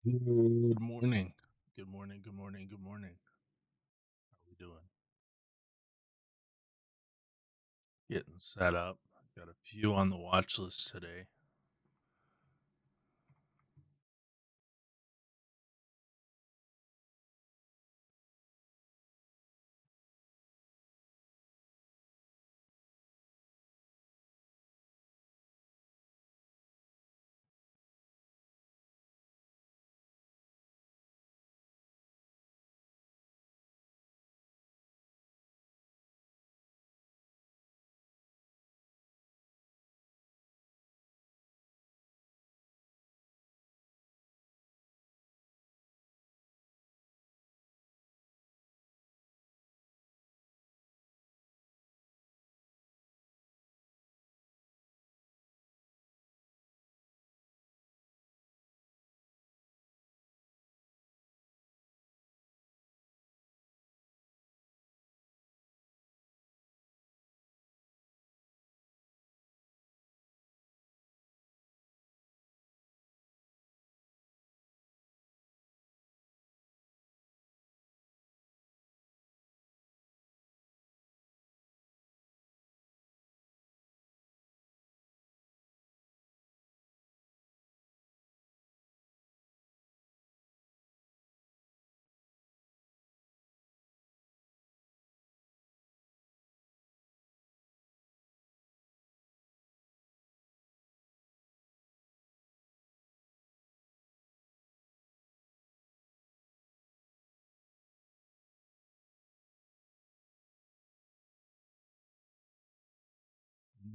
Good morning. Good morning. Good morning. Good morning. How we doing? Getting set up. Got a few on the watch list today.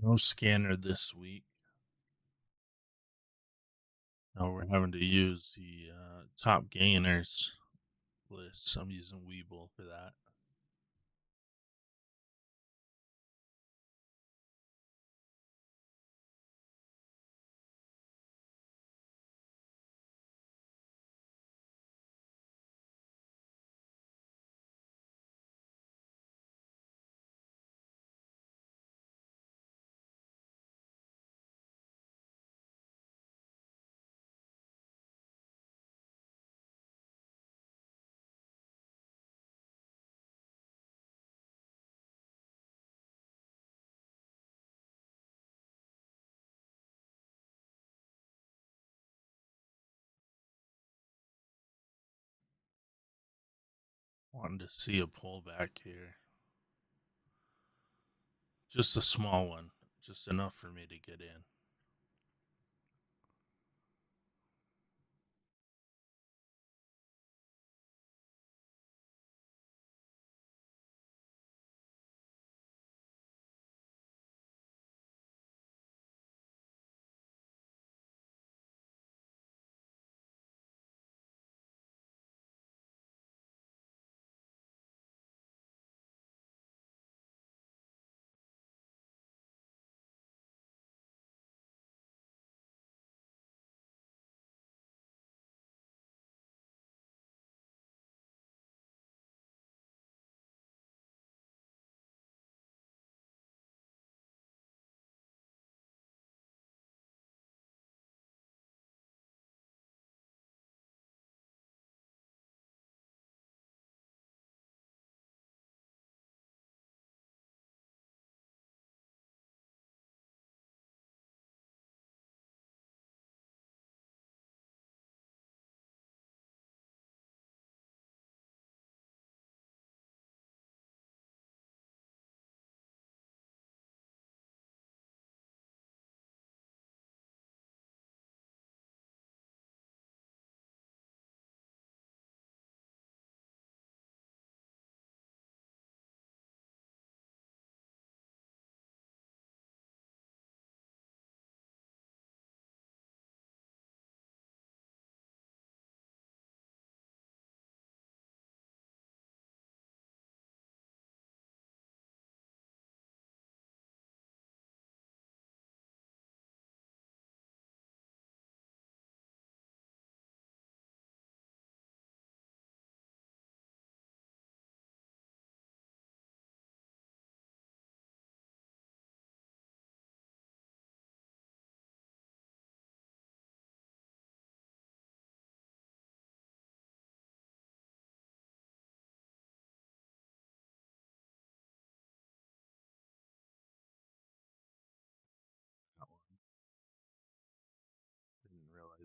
No scanner this week. No, we're having to use the top gainers list. I'm using Weeble for that. Wanted to see a pullback here. Just a small one. Just enough for me to get in.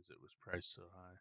because it was priced so high.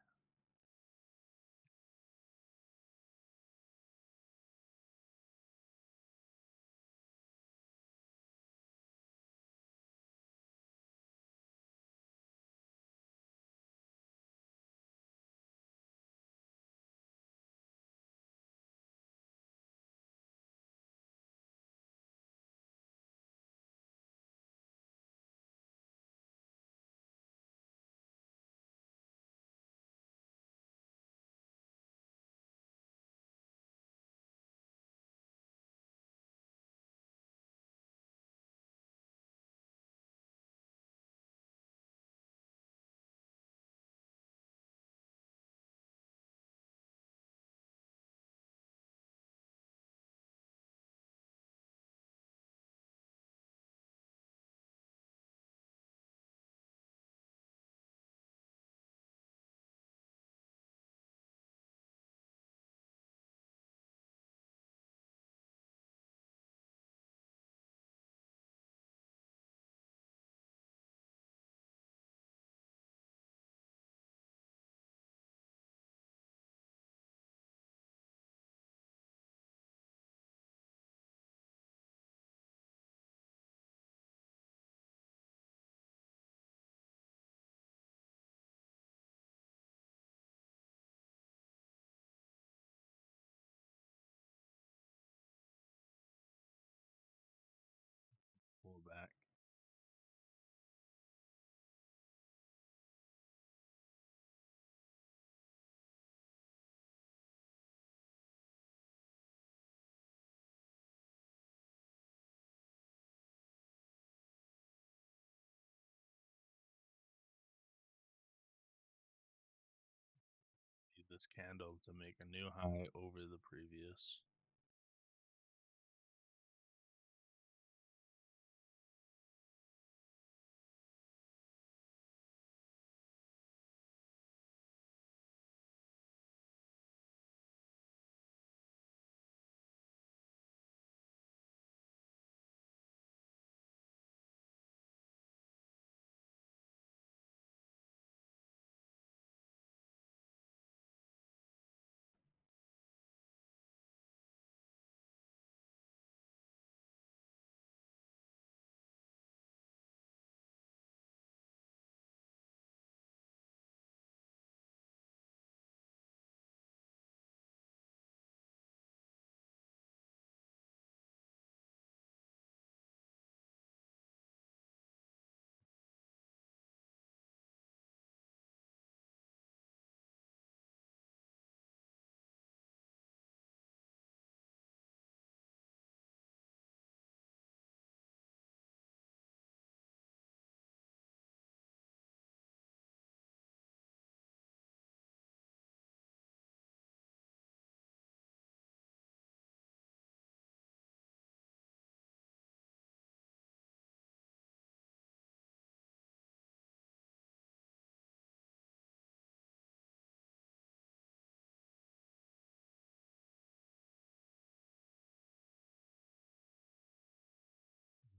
Pull back. Use this candle to make a new high over the previous.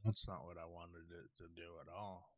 That's not what I wanted it to do at all.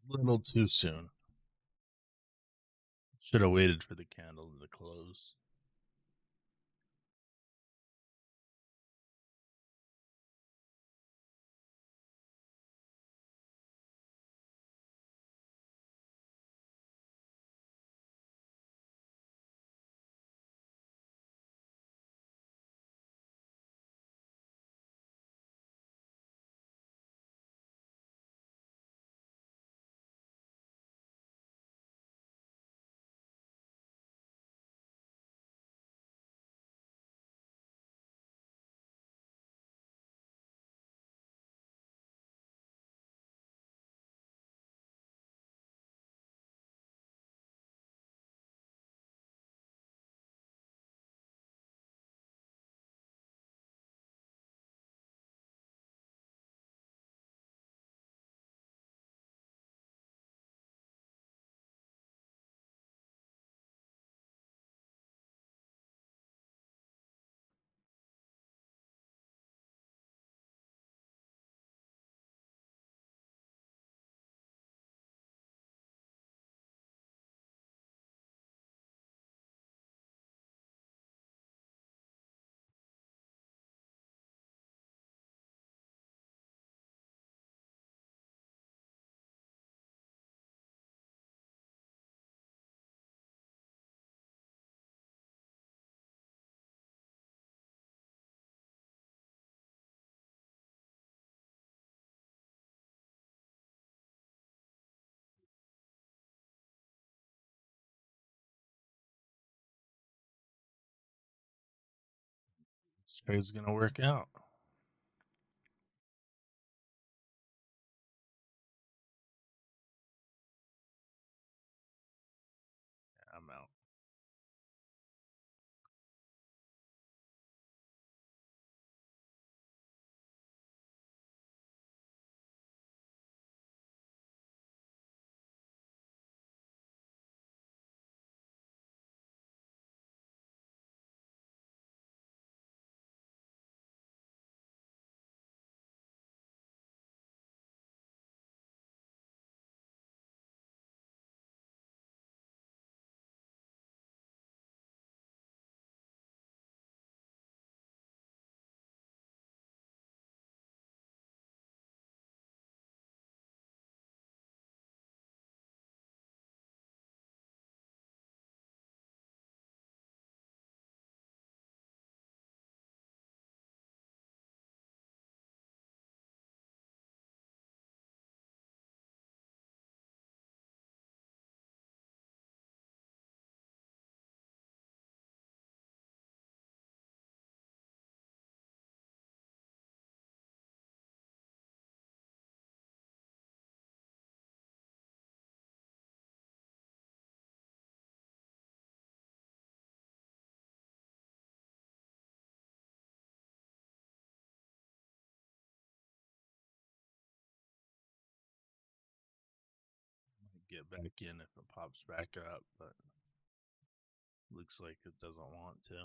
Little too soon. Should have waited for the candle to close. This trade's gonna work out. I'm out. Get back in if it pops back up, but looks like it doesn't want to.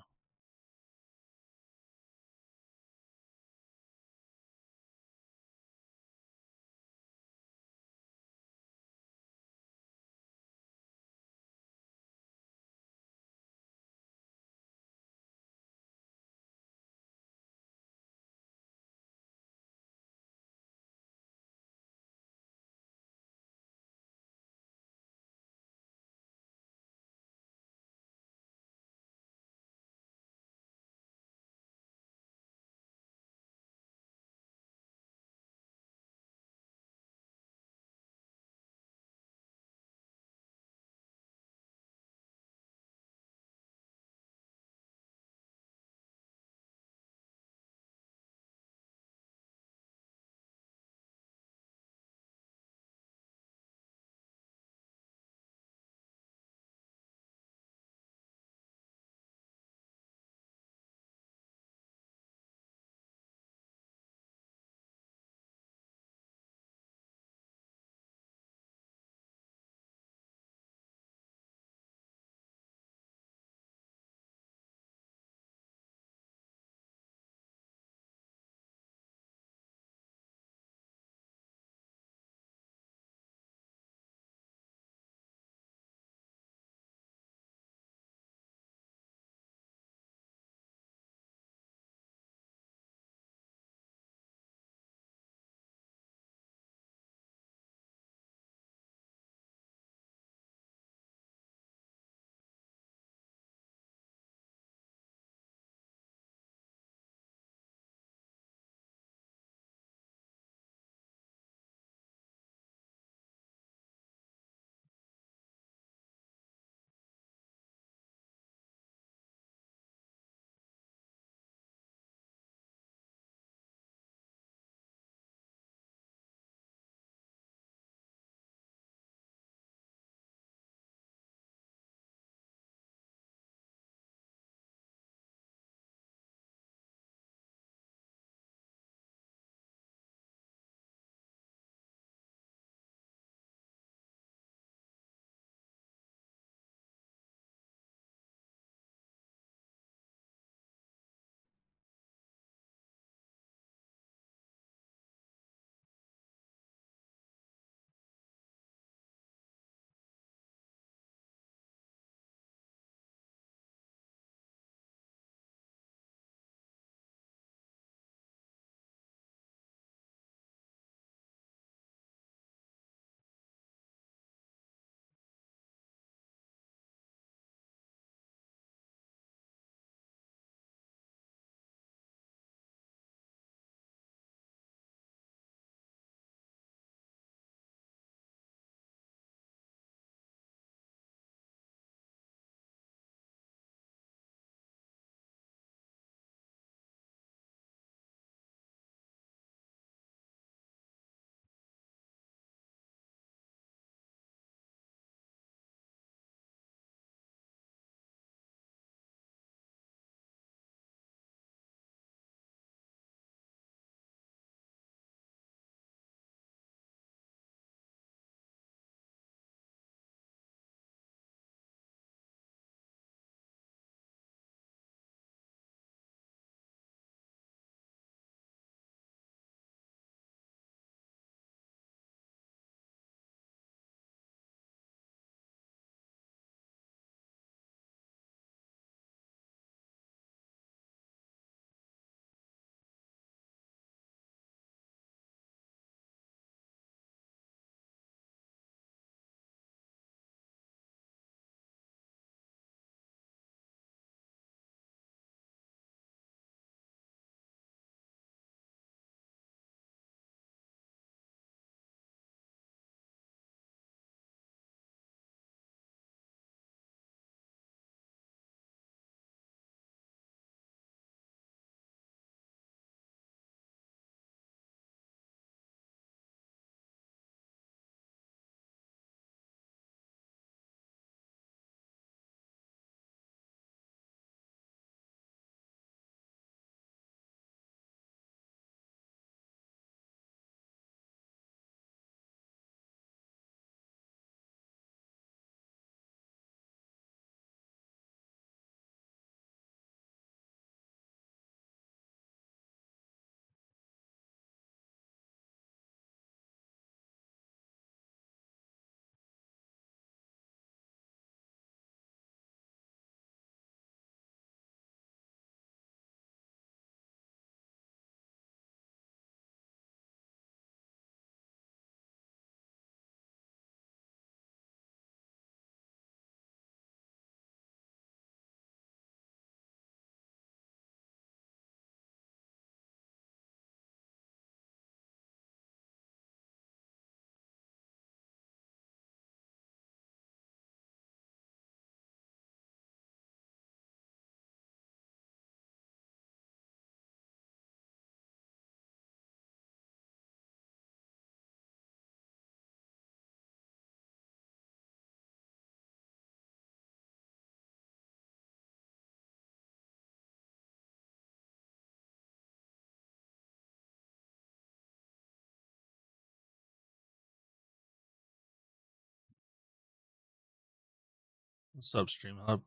What's up, Stream Hub?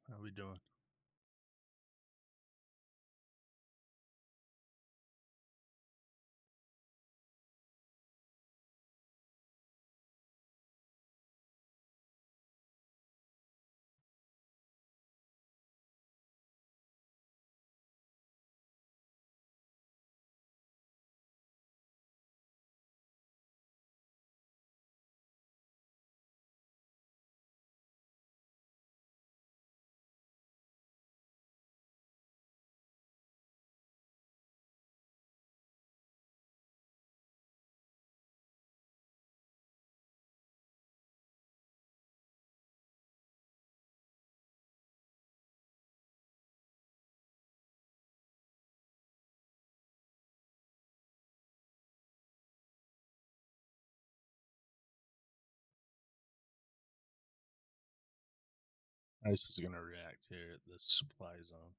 How we doing? ICE is gonna react here at this supply zone.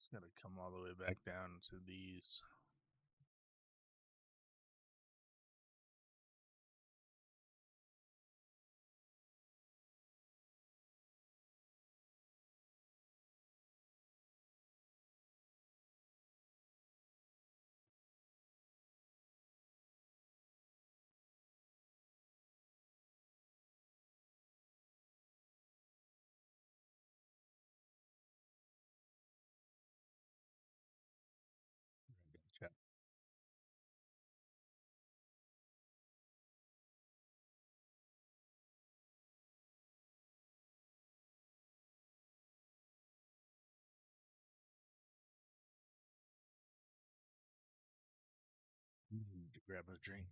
It's gotta come all the way back down to these. Gotcha. Need to grab a drink.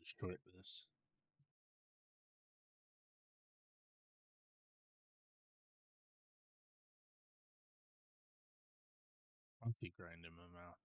destroy this. Coffee grind in my mouth.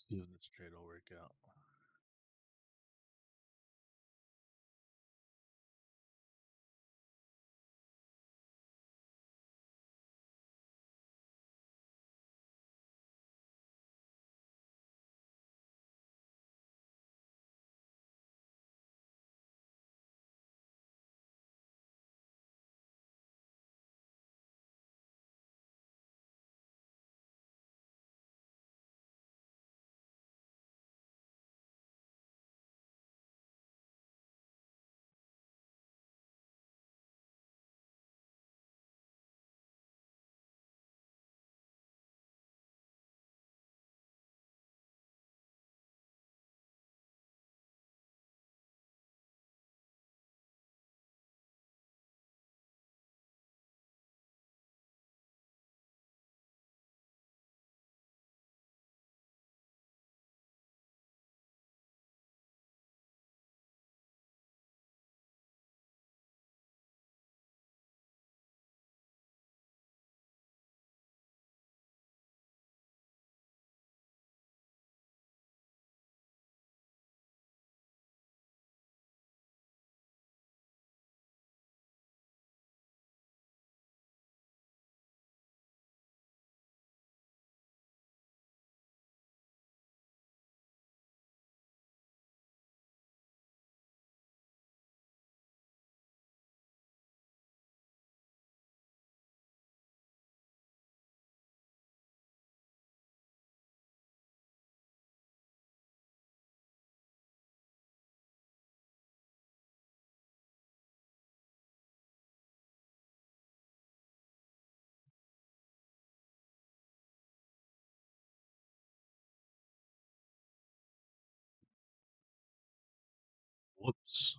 See if this trade will work out. Whoops.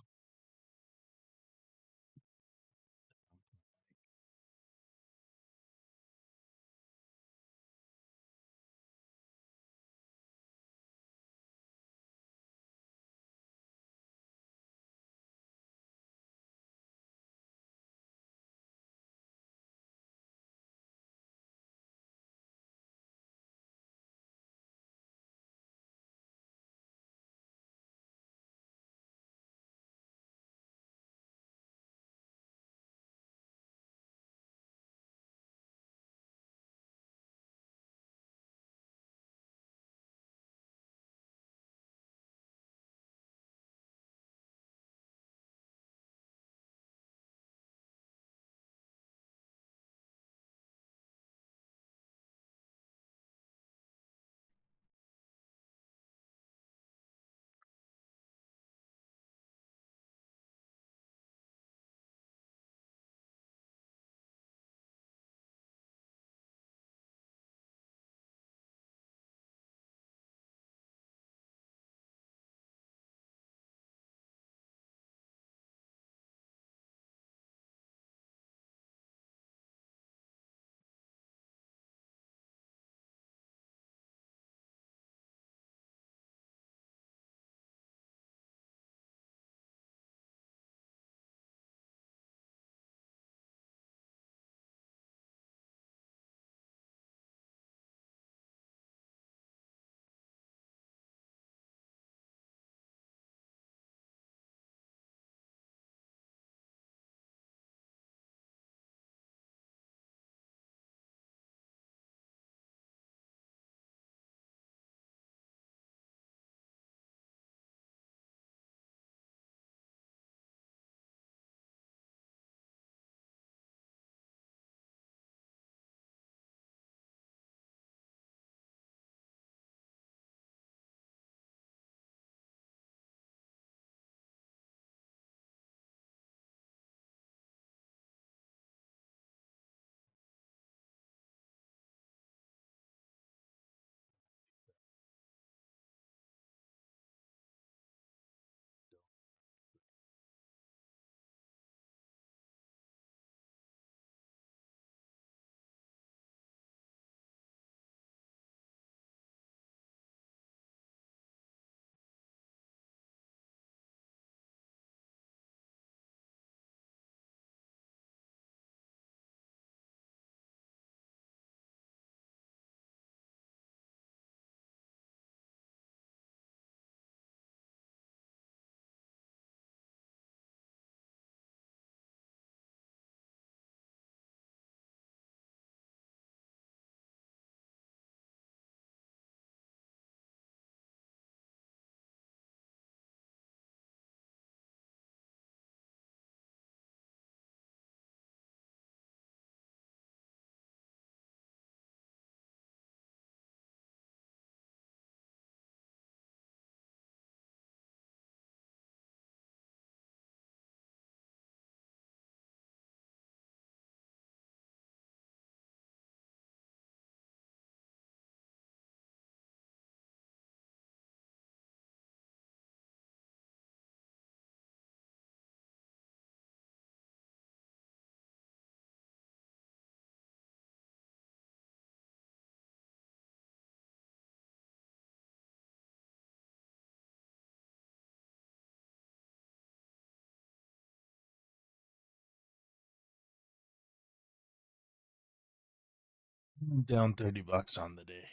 I'm down $30 on the day.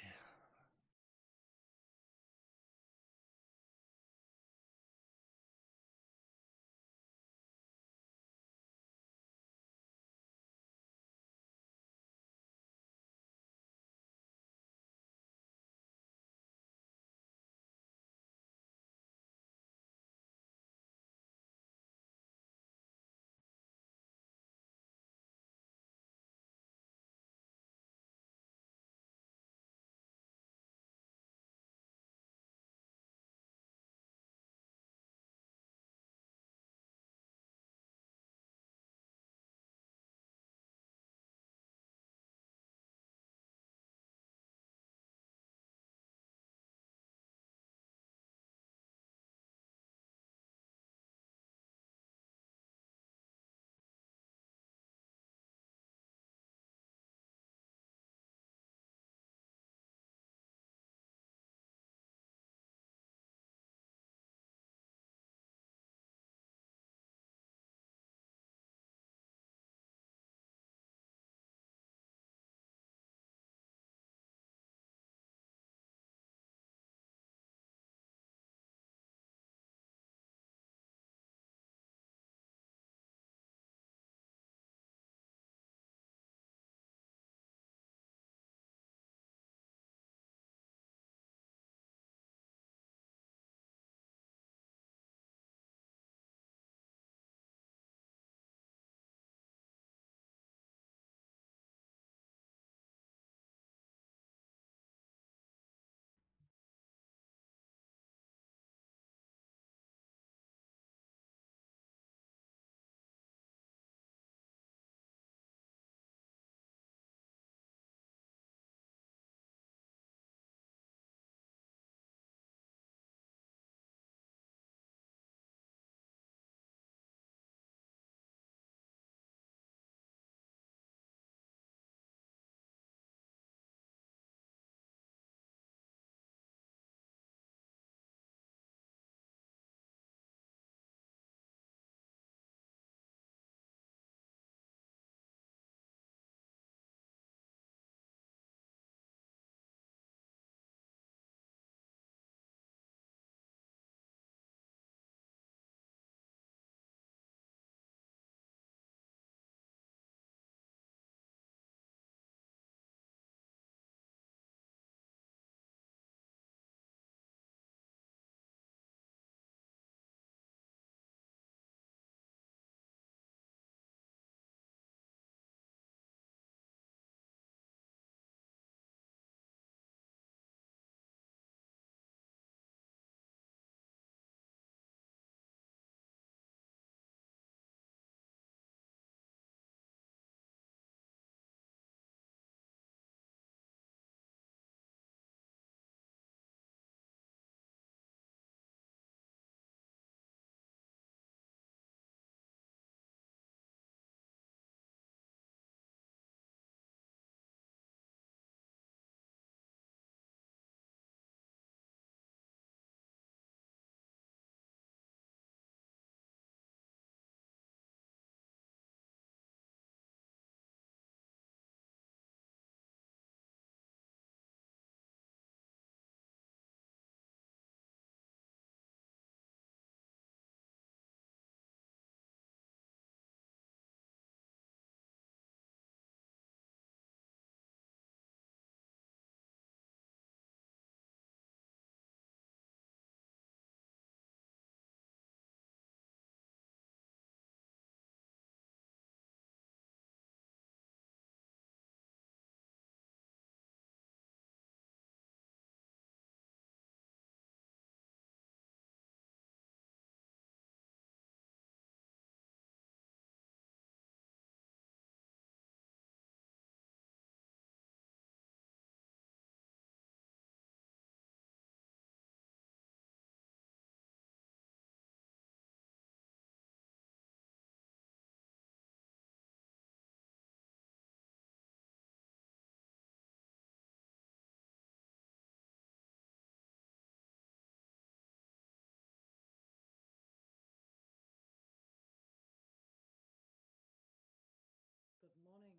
Good morning.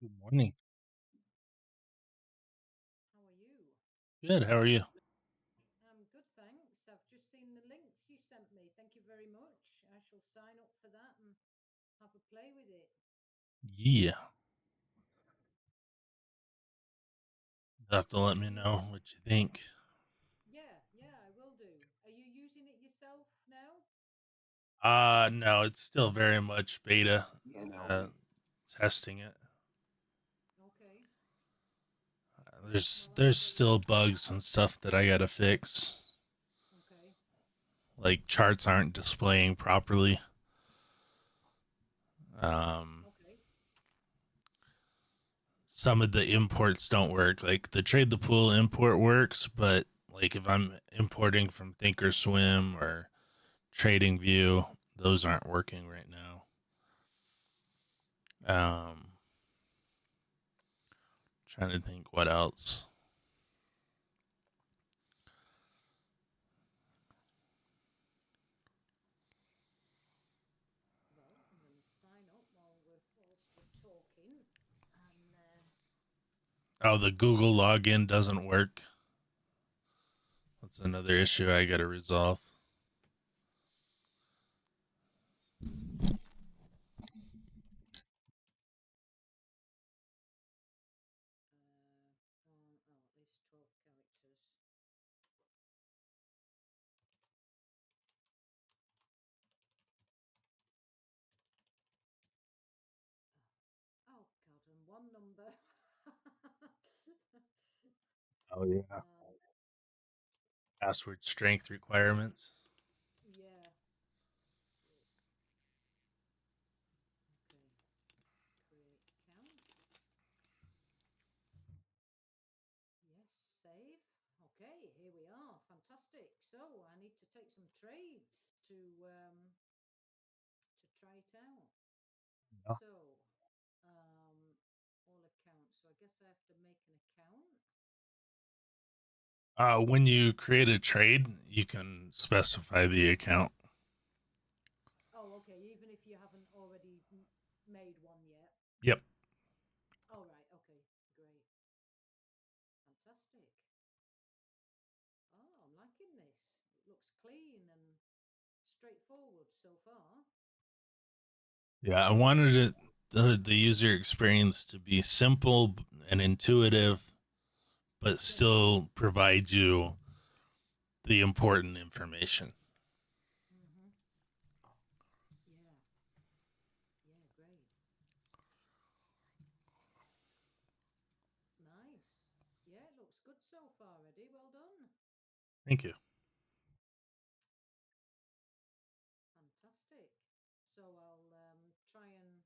Good morning. Good. How are you? I'm good, thanks. I've just seen the links you sent me. Thank you very much. I shall sign up for that and have a play with it. Yeah. You'll have to let me So, know what you think. yeah, I will do. Are you using it yourself now? No, it's still very much beta. Uh, Testing it. Okay. There's Well, there's still bugs and stuff that I gotta fix. okay. Like charts aren't displaying properly. Um, Okay. some of the imports don't work. Like the trade the pool import works, but like if I'm importing from Thinkorswim or Trading View, those aren't working right now. Trying to think what else. Well, I'm going to sign up whilst we're talking. And Oh, the Google login doesn't work. That's another issue I got to resolve. at least 12 characters. Oh, God, and one number. Oh yeah. um, Password strength requirements. yeah. Okay. Create account. Yes, save. Okay, here we are. Fantastic. So I need to take some trades to try it out. Yeah. So all accounts. So I guess I have to make an account. When you create a trade, you can specify the account. Oh, okay. Even if you haven't already made one yet. Yep. All right. Okay. Great. Fantastic. Oh, I'm liking this. It looks clean and straightforward so far. Yeah, I wanted the user experience to be simple and intuitive, but Yeah. still provide you the important information. Mm-hmm. Yeah. Yeah. Great. Nice. Yeah, it looks good so far, Eddie. Well done. Thank you. Fantastic. So I'll try and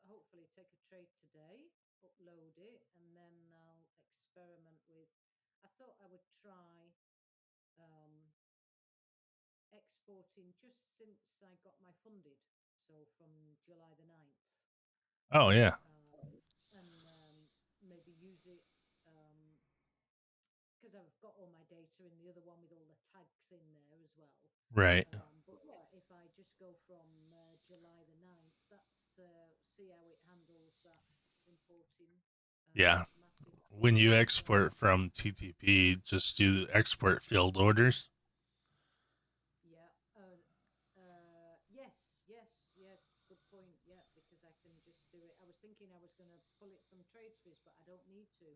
hopefully take a trade today, upload it, and then I'll experiment with. I thought I would try um, exporting just since I got my funded, so from July the 9th. Oh yeah. And maybe use it because I've got all my data in the other one with all the tags in there as well. Right. But yeah, if I just go from July the 9th, that's see how it handles that importing Yeah. massive When you trade. export from TTP, just do export field orders. Yeah. Yes. Good point. Yeah, because I can just do it. I was thinking I was going to pull it from TradeSpace, but I don't need to.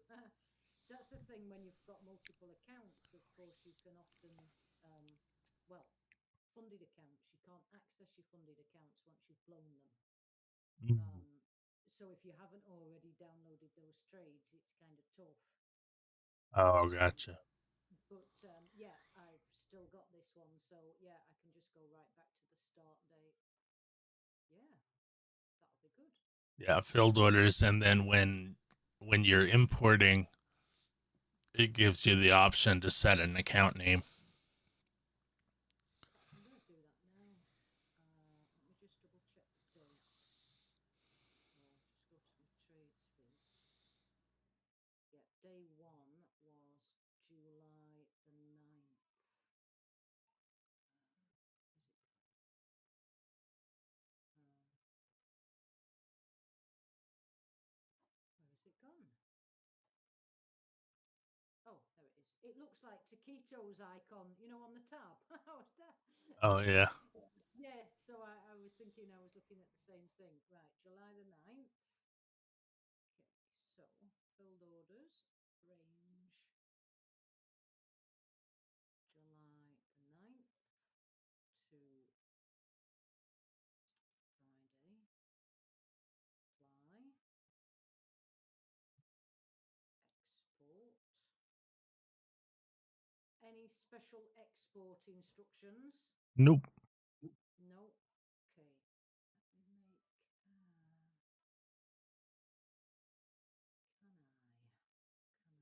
So that's the thing when you've got multiple accounts. Of course, you can often, um, well, funded accounts. You can't access your funded accounts once you've blown them. Mm. Um, so if you haven't already downloaded those trades, it's kind of tough. Oh, Um, gotcha. but yeah, I've still got this one, so yeah, I can just go right back to the start date. Yeah, that'll be good. Yeah, field orders, and then when you're importing, it gives you the option to set an account name. I'm going to do that now. Let me just double check the date. So just go to my trades viz. Yeah, day one was July the 9th. Where has it gone? Oh, there it looks like Taquito's icon, on the tab. Oh yeah. Yeah, so I was thinking I was looking at the same thing. Right, July the 9th. Okay, so filled orders, range, July the 9th to Friday. Apply, export. Any special export instructions? Nope. No. Okay. Let me make. Can I? Can I not from here? Want to make a new folder?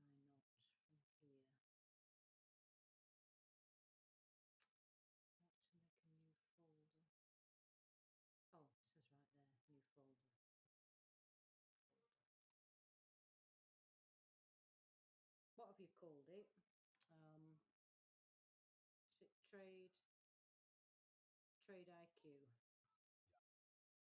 Oh, it says right there, new folder. What have you called it? Is it Trade IQ? Just cancel. Go back to the original page.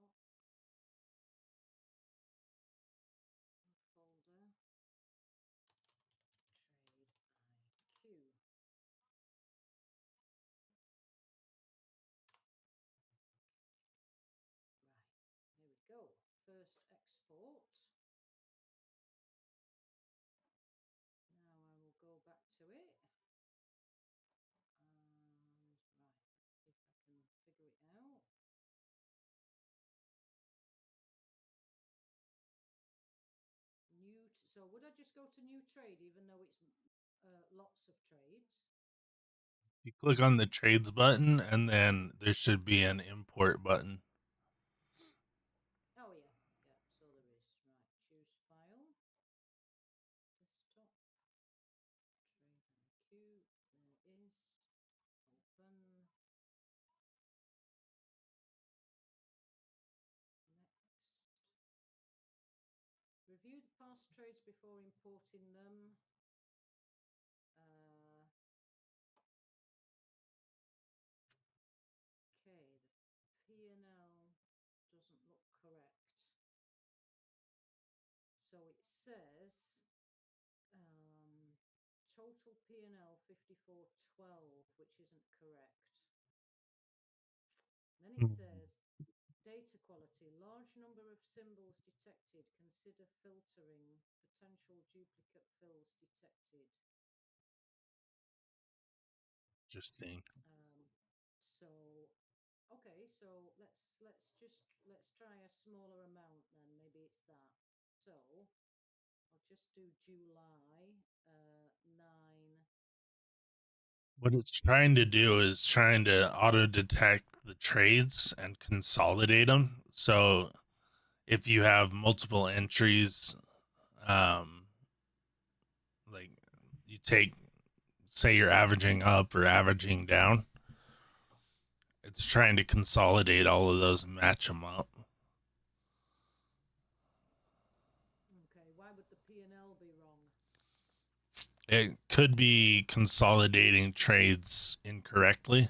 Cancel. Right. So we'll run it on the right on the desktop. Folder. Trade IQ. Right. Here we go. First export. Now I will go back to it. And right, let's see if I can figure it out. So would I just go to new trade even though it's lots of trades? You click on the trades button, and then there should be an import button. Oh yeah, yeah. So there is. Right, choose file, desktop, trade IQ. There it is. Open. Next. Review the past trades before importing them. Okay, the P&L doesn't look correct. So it says total P&L 5412, which isn't correct. Then it says data quality, large number of symbols detected. Consider filtering. Potential duplicate fills detected. Interesting. So okay, so let's try a smaller amount then. Maybe it's that. So I'll just do July 9. What it's trying to do is trying to auto detect the trades and consolidate them. So if you have multiple entries, um, like you take, say you're averaging up or averaging down, it's trying to consolidate all of those and match them up. Okay, why would the P&L be wrong? It could be consolidating trades incorrectly.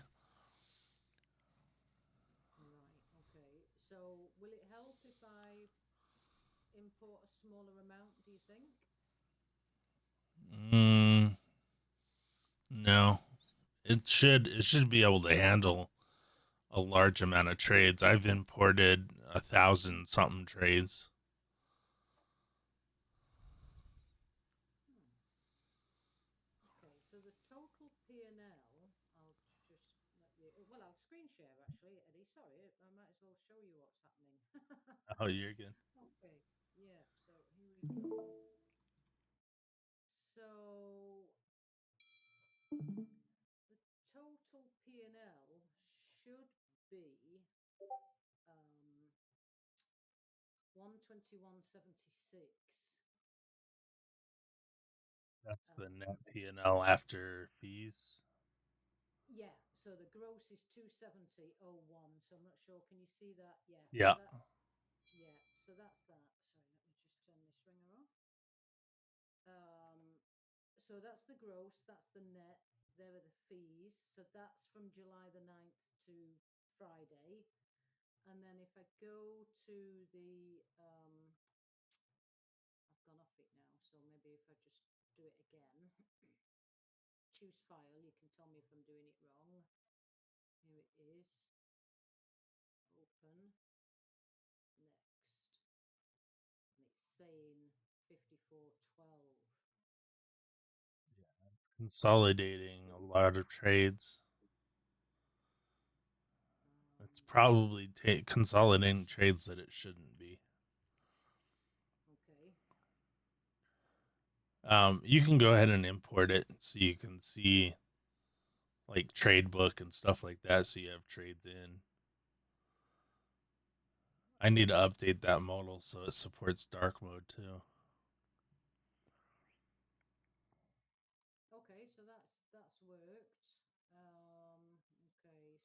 Right, okay. So will it help if I import a smaller amount, do you think? Mm, no, it should be able to handle a large amount of trades. I've imported 1,000 something trades. Hmm. Okay, so the total P&L, I'll just let you, well, I'll screen share actually, Eddie. Sorry, I might as well show you what's happening. Oh, you're good. Okay, yeah, so here we go. So the total P&L should be 121.76. That's the Um, net P&L after fees. yeah, so the gross is 270.01. So I'm not sure. Can you see that? Yeah. So Yeah. that's yeah. So that's that. Sorry, let me just turn this ringer off. So that's the gross. That's the net. there are the fees. So that's from July the 9th to Friday. And then if I go to the, I've gone off it now. So maybe if I just do it again, choose file, you can tell me if I'm doing it wrong. Here it is. Open. Next. And it's saying 5412. Consolidating a lot of trades. It's Um, probably consolidating trades that it shouldn't be. okay. You can go ahead and import it so you can see like trade book and stuff like that. So you have trades in. I need to update that model so it supports dark mode too. Okay, so that's worked. Okay,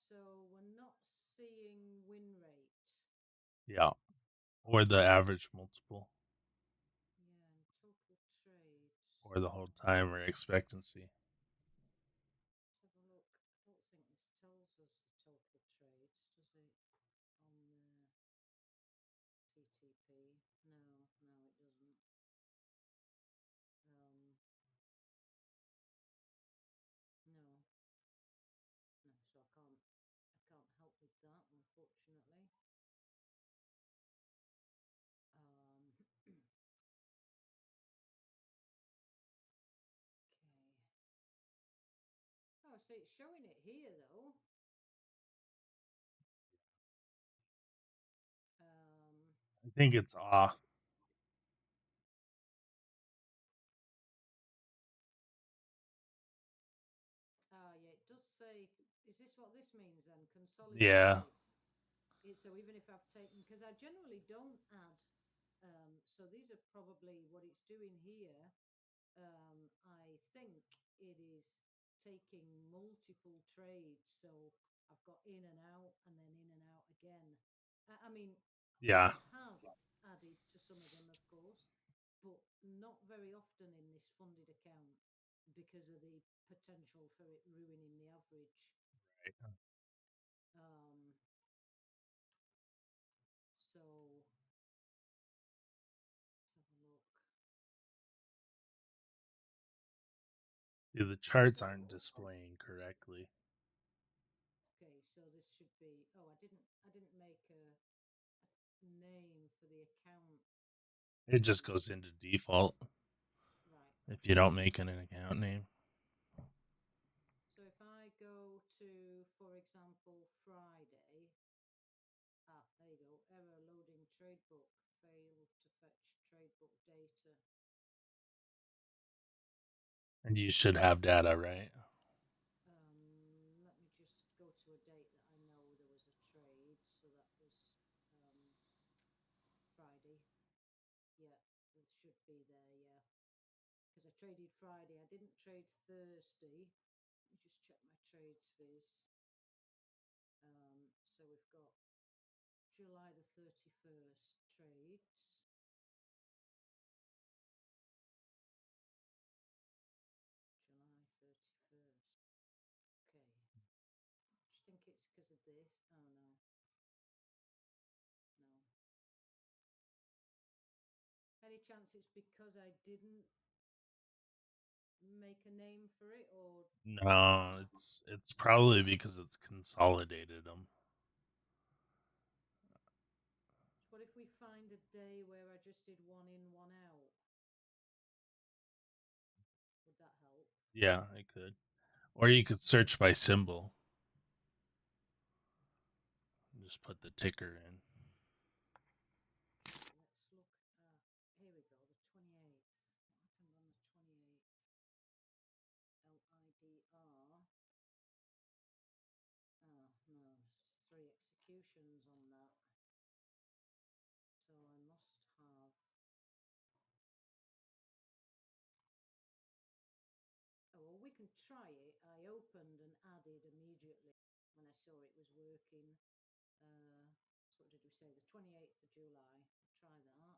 so we're not seeing win rate. Yeah. Or the average multiple. Yeah, and total trades. Or the hold time or expectancy. Let's have a look. I don't think this tells us the total trades, does it? On the TTP. No, no, it doesn't. No, no. So I can't help with that, unfortunately. Okay. Oh, so it's showing it here though. Um, I think it's off. yeah, it does say. Is this what this means then? Yeah. Consolidated. So even if I've taken, because I generally don't add. So these are probably what it's doing here. I think it is taking multiple trades. So I've got in and out and then in and out again. I mean, Yeah. I have added to some of them, of course, but not very often in this funded account because of the potential for it ruining the average. Right. Um, so let's have a look. Yeah, the charts So aren't displaying correctly. okay, so this should be. Oh, I didn't make a name for the account. It just goes into default Right. if you don't make an account name. So if I go to, for example, Friday. There you go. Error loading trade book. Failed to fetch trade book data. And you should have data, right? Let me just go to a date that I know there was a trade. So that was Friday. Yeah, it should be there. Yeah, because I traded Friday. I didn't trade Thursday. Let me just check my trades viz. So we've got July the 31st trades. July 31st. Okay. Do you think it's because of this? Oh, no. No. Any chance it's because I didn't make a name for it, or No, it's probably because it's consolidated them. what if we find a day where I just did one in, one out? Would that help? Yeah, it could. Or you could search by symbol. Just put the ticker in. Okay, let's look at, here we go, the 28th. What happened on the 28th? LIDR. Oh, no, it's 3 executions on that. So I must have. Oh, well, we can try it. I opened and added immediately when I saw it was working. So what did we say? The 28th of July. I'll try that.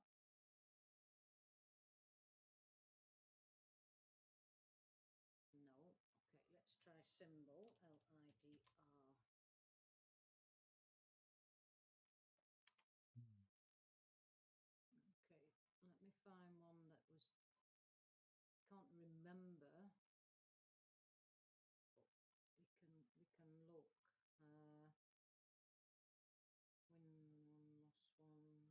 Okay, let me find one that was, can't remember, but we can look. Win one, lost one.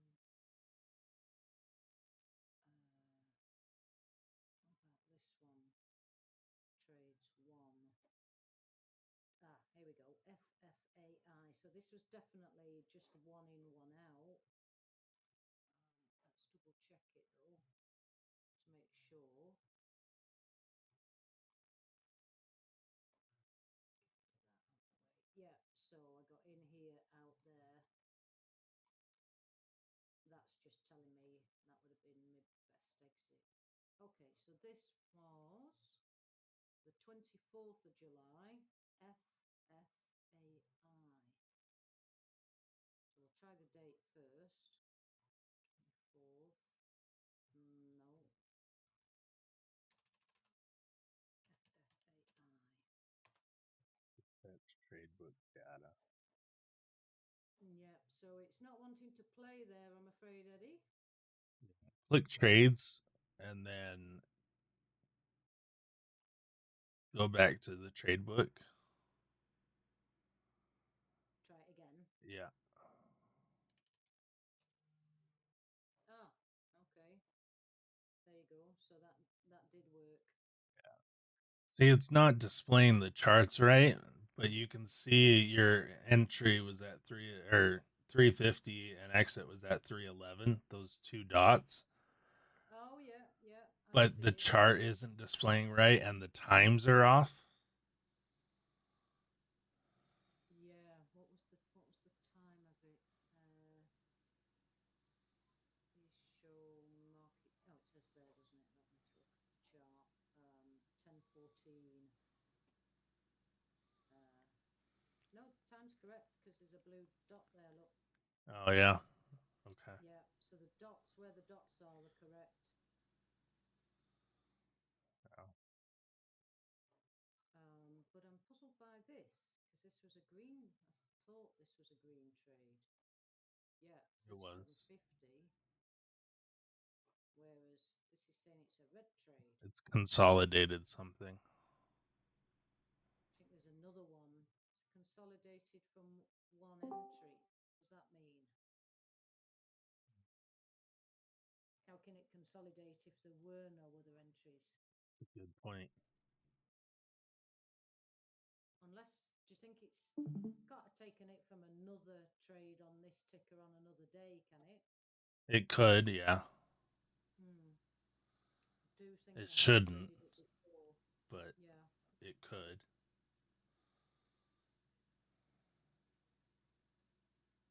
What about this one? Trades one. Here we go. FFAI. So this was definitely just one in, one out. Let's double check it though to make sure. Yeah, so I got in here, out there. That's just telling me that would have been my best exit. Okay, so this was the 24th of July, FFAI. So we'll try the date first. 24th. No. FFAI. That's trade book data. Yep, so it's not wanting to play there, I'm afraid, Eddie. Click trades and then go back to the trade book. Try it again. Yeah. Okay. There you go. So that did work. See, it's not displaying the charts right, but you can see your entry was at 350 and exit was at 311. Those two dots, Oh yeah, yeah. I but see the it. chart isn't displaying right and the times are off. Yeah. What was the time of it? Please show market. Oh, it says there, doesn't it? Let me look at the chart. 10:14. No, the time's correct because there's a blue dot there. Look. Oh yeah. Okay. Yeah. So the dots, where the dots are correct. Oh. But I'm puzzled by this because this was a green. I thought this was a green trade. Yeah, so It was. 750. Whereas this is saying it's a red trade. It's consolidated something. I think there's another one. It's consolidated from one entry. What does that mean? How can it consolidate if there were no other entries? That's a good point. Unless, do you think it's can't have taken it from another trade on this ticker on another day, can it? It could, yeah. I do think It they have shouldn't, traded it before. but Yeah. it could.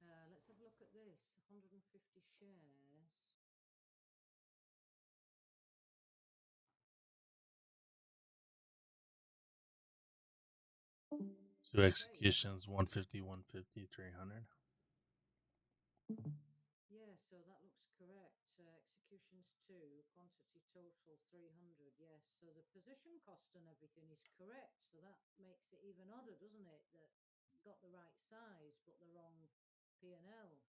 Let's have a look at this. 150 shares. Two executions, 150, 150, 300. Yeah, so that looks correct. Executions 2, quantity total 300. Yes, so the position cost and everything is correct. So that makes it even odder, doesn't it? That got the right size but the wrong P&L.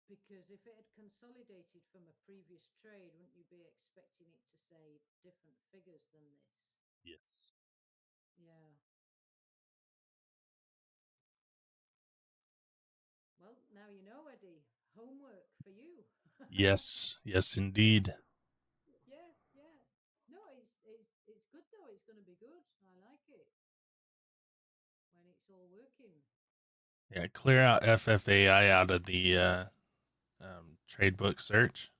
Because if it had consolidated from a previous trade, wouldn't you be expecting it to say different figures than this? Yes. Yeah. Well, now you know, Eddie. Homework for you. Yes. Yes, indeed. Yeah, yeah. No, it's good though. It's going to be good. I like it when it's all working. Yeah, clear out FFAI out of the trade book search.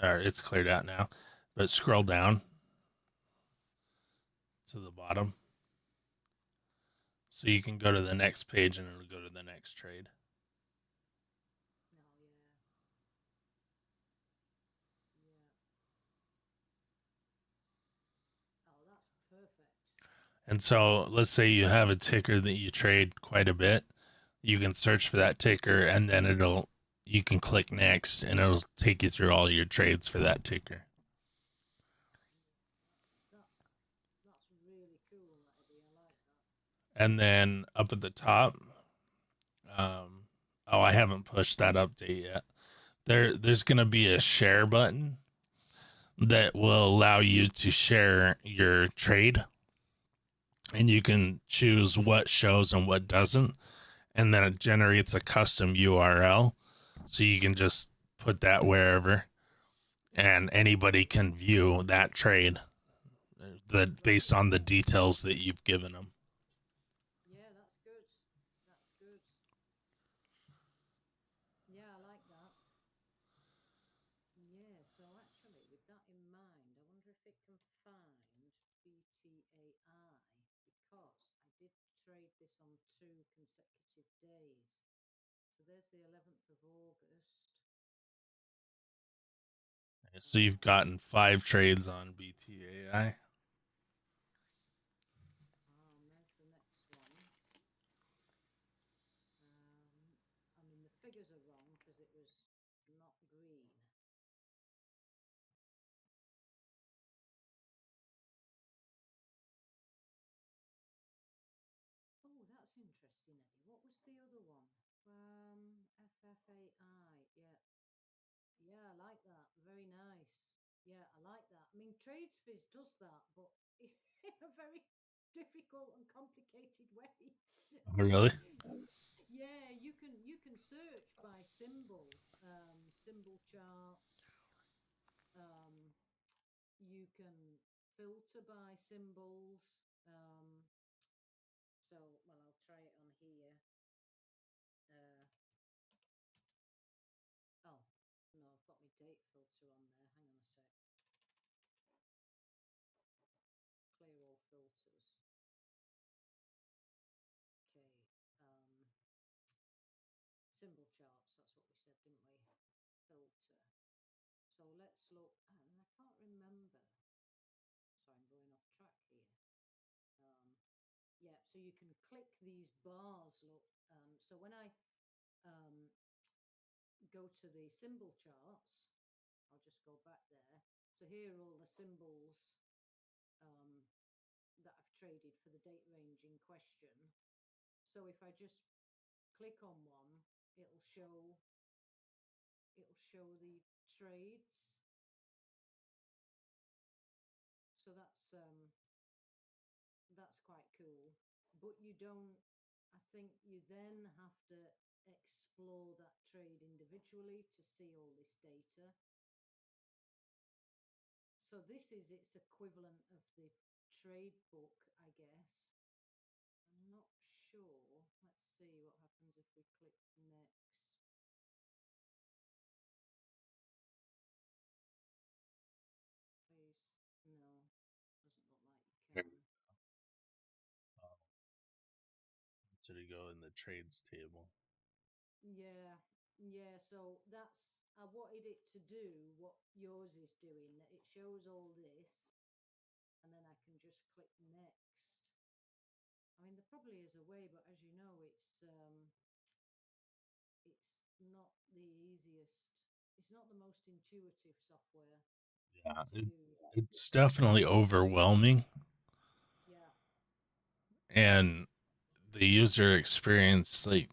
Or it's cleared out now. But scroll down to the bottom. So you can go to the next page and it'll go to the next trade. Oh, yeah. Yeah. Oh, that's perfect. And so let's say you have a ticker that you trade quite a bit. You can search for that ticker and then you can click next and it'll take you through all your trades for that ticker. and then up at the top, oh, I haven't pushed that update yet. There's gonna be a share button that will allow you to share your trade, and you can choose what shows and what doesn't, and then it generates a custom URL, so you can just put that wherever, and anybody can view that trade that Very based on the details that you've given them. Yeah, that's good. That's good. Yeah, I like that. Yeah, so actually, with that in mind, I wonder if it can find BTAI because I did trade this on 2 consecutive days. So there's the 11th of August. So you've gotten 5 trades on BTAI. There's the next one. I mean, the figures are wrong because it was not green. Oh, that's interesting, Eddie. What was the other one? FFAI. Yeah. Yeah, I like that. Very nice. Yeah, I like that. I mean, TradesFizz does that, but in a very difficult and complicated way. Oh, really? Yeah, you can search by symbol, symbol charts. Um, you can filter by symbols. So, well, I'll try it on here. Uh, oh, no, I've got my date filter on there. Hang on a sec. Clear all filters. Okay. Symbol charts, that's what we said, didn't we? Filter. So let's look, and I can't remember. Sorry, I'm going off track here. Yeah, so you can click these bars, look. So when I go to the symbol charts, I'll just go back there. So here are all the symbols um, that I've traded for the date range in question. So if I just click on one, it'll show the trades. So that's quite cool. But you don't, I think you then have to explore that trade individually to see all this data. So this is its equivalent of the trade book, I guess. I'm not sure. Let's see what happens if we click next. Please, no, doesn't look like you Here. can. Should it go in the trades table? Yeah, yeah. So that's, I wanted it to do what yours is doing. That it shows all this, and then I can just click next. I mean, there probably is a way, but as you know, it's not the easiest. It's not the most intuitive software Yeah, to use. it's definitely overwhelming, Yeah, and the user experience, like,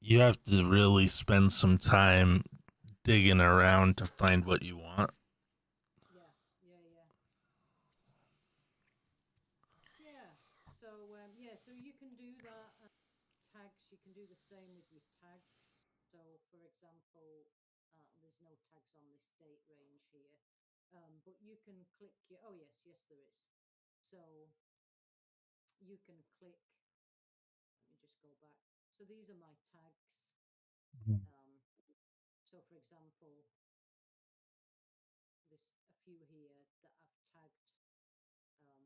you have to really spend some time digging around to find what you want. yeah, yeah, yeah. Yeah. So yeah, so you can do that. Tags, you can do the same with your tags. So, for example, there's no tags on this date range here, but you can click your. Oh yes, yes there is. So you can click. Let me just go back. So these are my tags. Um, so, for example, there's a few here that I've tagged um,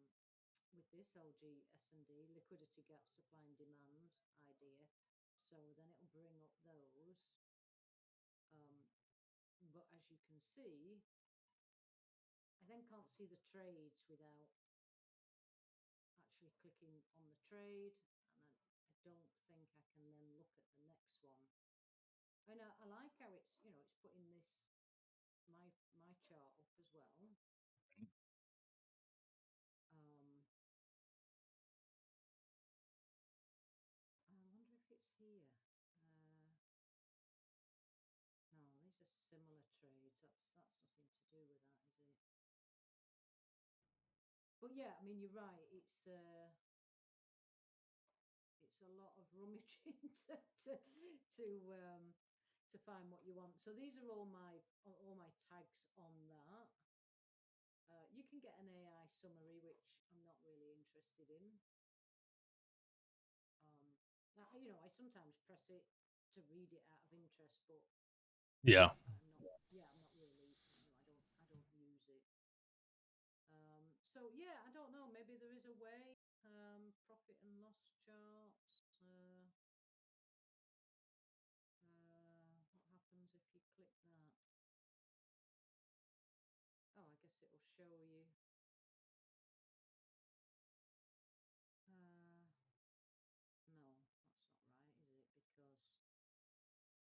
with this LG S&D, liquidity gap, supply and demand idea. So then it'll bring up those. But as you can see, I then can't see the trades without actually clicking on the trade, and I don't think I can then look at the next one. And I like how it's putting this my chart up as well. Um, That's nothing to do with that, is it? But yeah, I mean, you're right. It's a lot of rummaging to find what you want. So these are all my tags on that. You can get an AI summary, which I'm not really interested in. I sometimes press it to read it out of interest, but Yeah. I'm not. Yeah, I'm not really. I don't use it. So yeah, I don't know. Maybe there is a way. Profit and loss charts. What happens if you click that? Oh, I guess it will show you. No, that's not right, is it?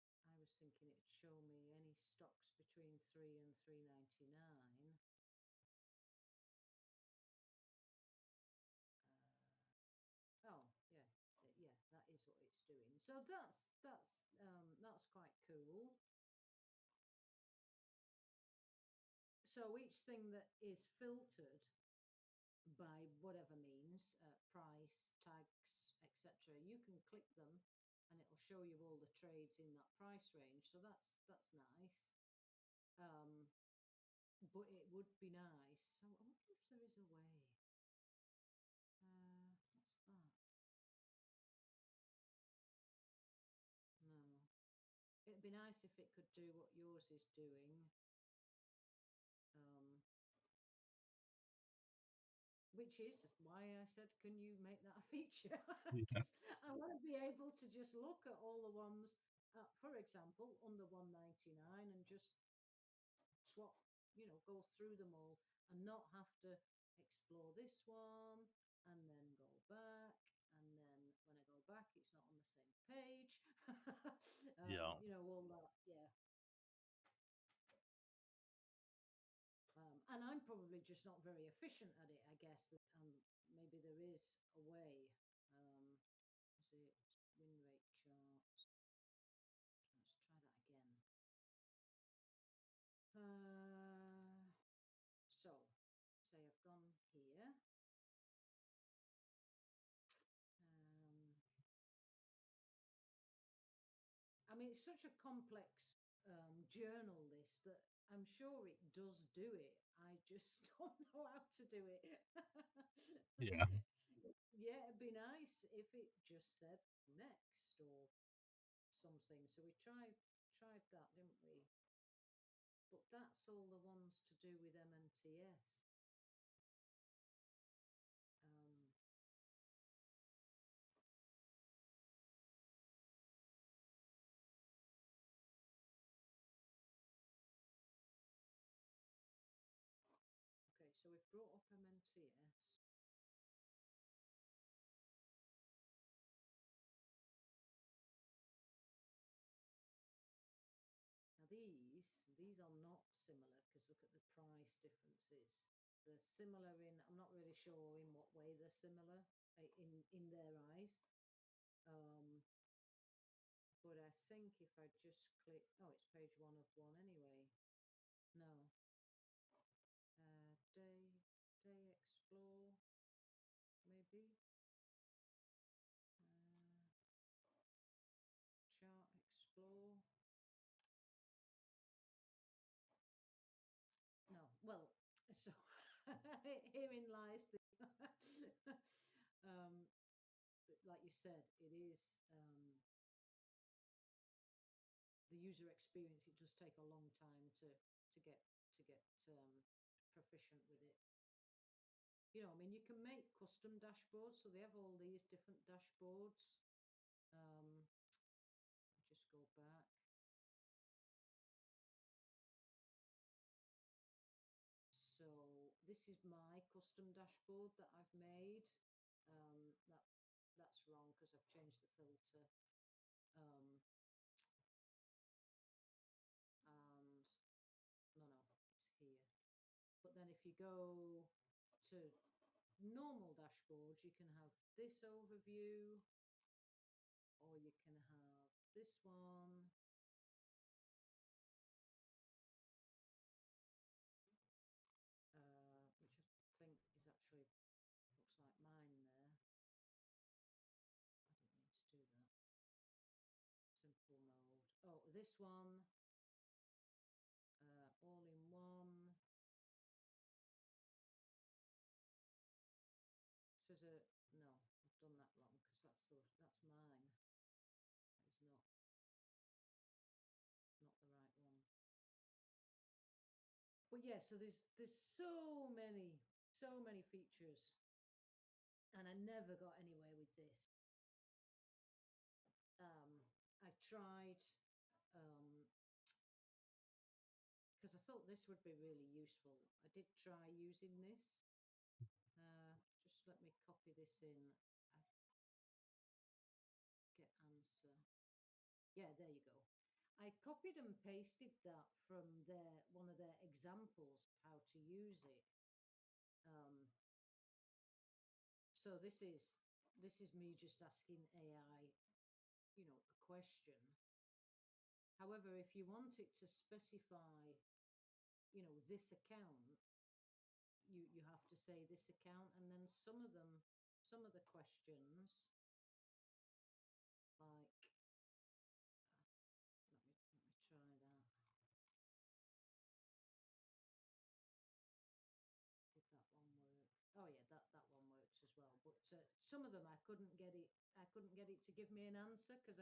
Because I was thinking it'd show me any stocks between 3 and 3.99. Oh, yeah, yeah, that is what it's doing. So that's quite cool. So each thing that is filtered by whatever means, price, tags, etc., you can click them, and it'll show you all the trades in that price range. So that's nice. But it would be nice. So I wonder if there is a way. What's that? No. It'd be nice if it could do what yours is doing. Which is why I said, can you make that a feature? Yeah. Because I want to be able to just look at all the ones, for example, under 199 and just swap, go through them all and not have to explore this one and then go back. And then when I go back, it's not on the same page. Yeah. All that. Yeah. And I'm probably just not very efficient at it, I guess. Maybe there is a way. Is it win rate charts? Let's try that again. So, say I've gone here. I mean, it's such a complex journal list that I'm sure it does do it. I just don't know how to do it. Yeah. Yeah, it'd be nice if it just said next or something. So we tried that, didn't we? But that's all the ones to do with MNTS. Um, okay, so we've brought up MNTS. Now these are not similar because look at the price differences. They're similar in, I'm not really sure in what way they're similar in their eyes. But I think if I just click, oh, it's page 1 of 1 anyway. No. Day explore, maybe. Chart explore. No, well, so herein lies the like you said, it is the user experience. It does take a long time to get proficient with it. I mean, you can make custom dashboards, so they have all these different dashboards. Just go back. So this is my custom dashboard that I've made. That's wrong because I've changed the filter. And no, it's here. But then if you go to normal dashboards, you can have this overview, or you can have this one. this one, all in one. Says a no. I've done that wrong because that's mine. That is not the right one. But yeah, so there's so many features, and I never got anywhere with this. I tried because I thought this would be really useful. I did try using this. Just let me copy this in. Get answer. Yeah, there you go. I copied and pasted that from one of their examples of how to use it. So this is me just asking AI, a question. However, if you want it to specify, this account, you have to say this account, and then some of the questions, like, let me try that. Did that one work? Oh yeah, that one works as well. But some of them I couldn't get it to give me an answer because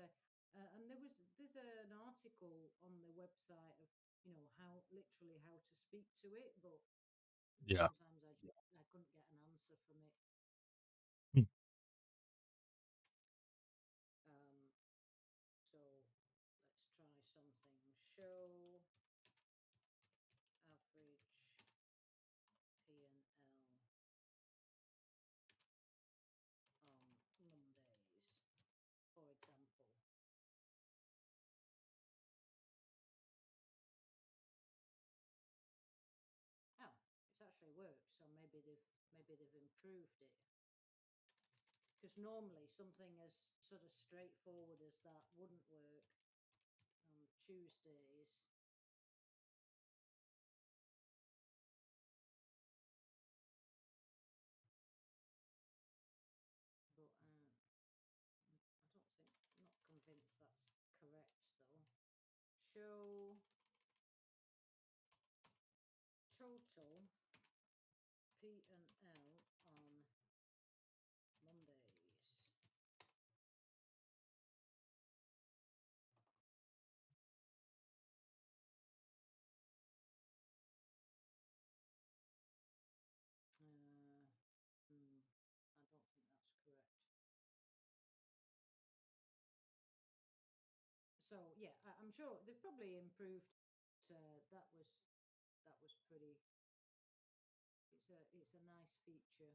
and there's an article on the website of how to speak to it, but Yeah. sometimes I couldn't get an answer from it. Hmm. So let's try something. Show average P&L on Mondays, for example. Oh, it's actually worked. So maybe they've improved it. Because normally something as sort of straightforward as that wouldn't work on Tuesdays. But I don't think, I'm not convinced that's correct though. Show total P&L on Mondays. I don't think that's correct. So yeah, I'm sure they've probably improved. That was pretty. It's a nice feature.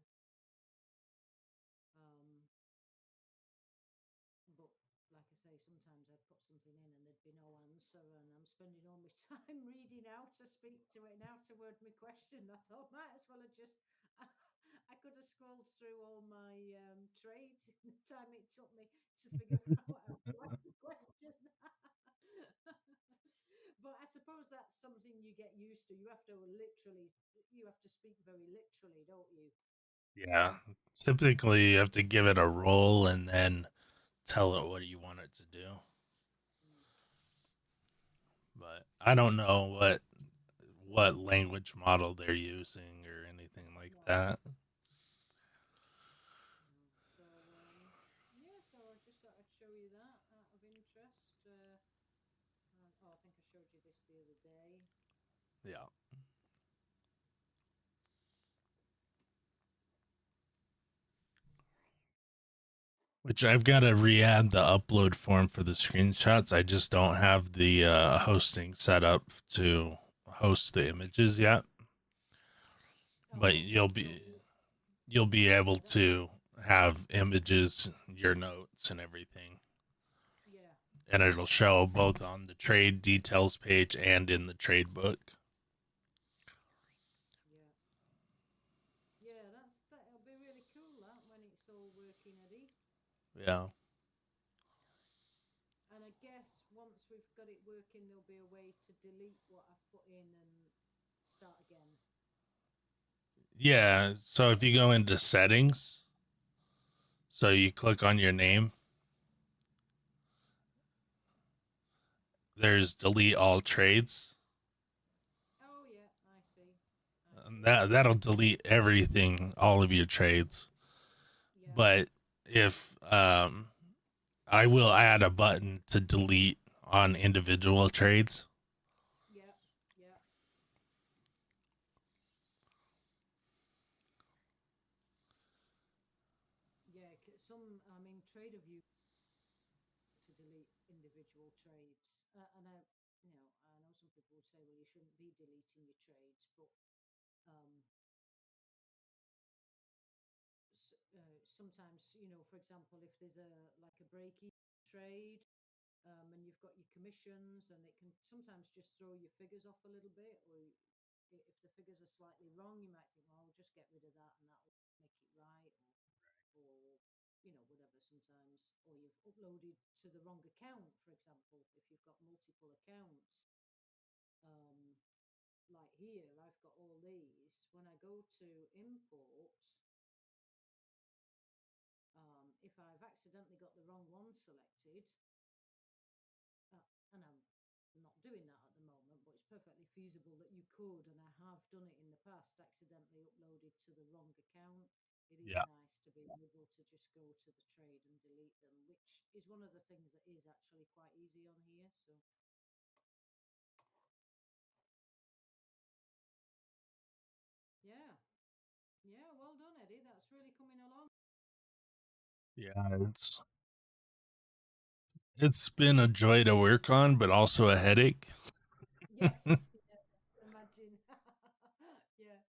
But like I say, sometimes I'd put something in and there'd be no answer, and I'm spending all my time reading how to speak to it and how to word my question. I thought might as well have just. I could have scrolled through all my trades in the time it took me to figure out how to ask the question. But I suppose that's something you get used to. You have to speak very literally, don't you? Yeah. Typically, you have to give it a role and then tell it what you want it to do. Mm. But I don't know what language model they're using or anything like No. that. So yeah, so I just thought I'd show you that out of interest. I think I showed you this the other day. Yeah. Which I've got to re-add the upload form for the screenshots. I just don't have the hosting set up to host the images yet. But Oh, okay. So you'll be able yeah, to have images, your notes, and everything, yeah, and it'll show both on the trade details page and in the trade book. yeah, yeah. That'll be really cool. That when it's all working, Eddie. Yeah. And I guess once we've got it working, there'll be a way to delete what I've put in and start again. Yeah. So if you go into settings, so you click on your name, there's delete all trades. Oh yeah, I see. I And see. that'll delete everything, all of your trades. Yeah, But if I will add a button to delete on individual trades. yeah, yeah, yeah. Some, I mean, TraderView to delete individual trades, and I know some people would say, well, you shouldn't be deleting your trades, but um, sometimes, for example, if there's a like a break-even trade, and you've got your commissions, and it can sometimes just throw your figures off a little bit, or if the figures are slightly wrong, you might think, well, I'll just get rid of that, and that'll make it right, or whatever. Sometimes, or you've uploaded to the wrong account, for example, if you've got multiple accounts. Um, like here, I've got all these. When I go to import, if I've accidentally got the wrong one selected, and I'm not doing that at the moment, but it's perfectly feasible that you could, and I have done it in the past, accidentally uploaded to the wrong account. It is Yeah. nice to be able to just go to the trade and delete them, which is one of the things that is actually quite easy on here. So yeah, yeah, well done, Eddie. That's really coming along. Yeah, it's been a joy to work on, but also a headache. Yes, yeah, I can imagine. Yeah,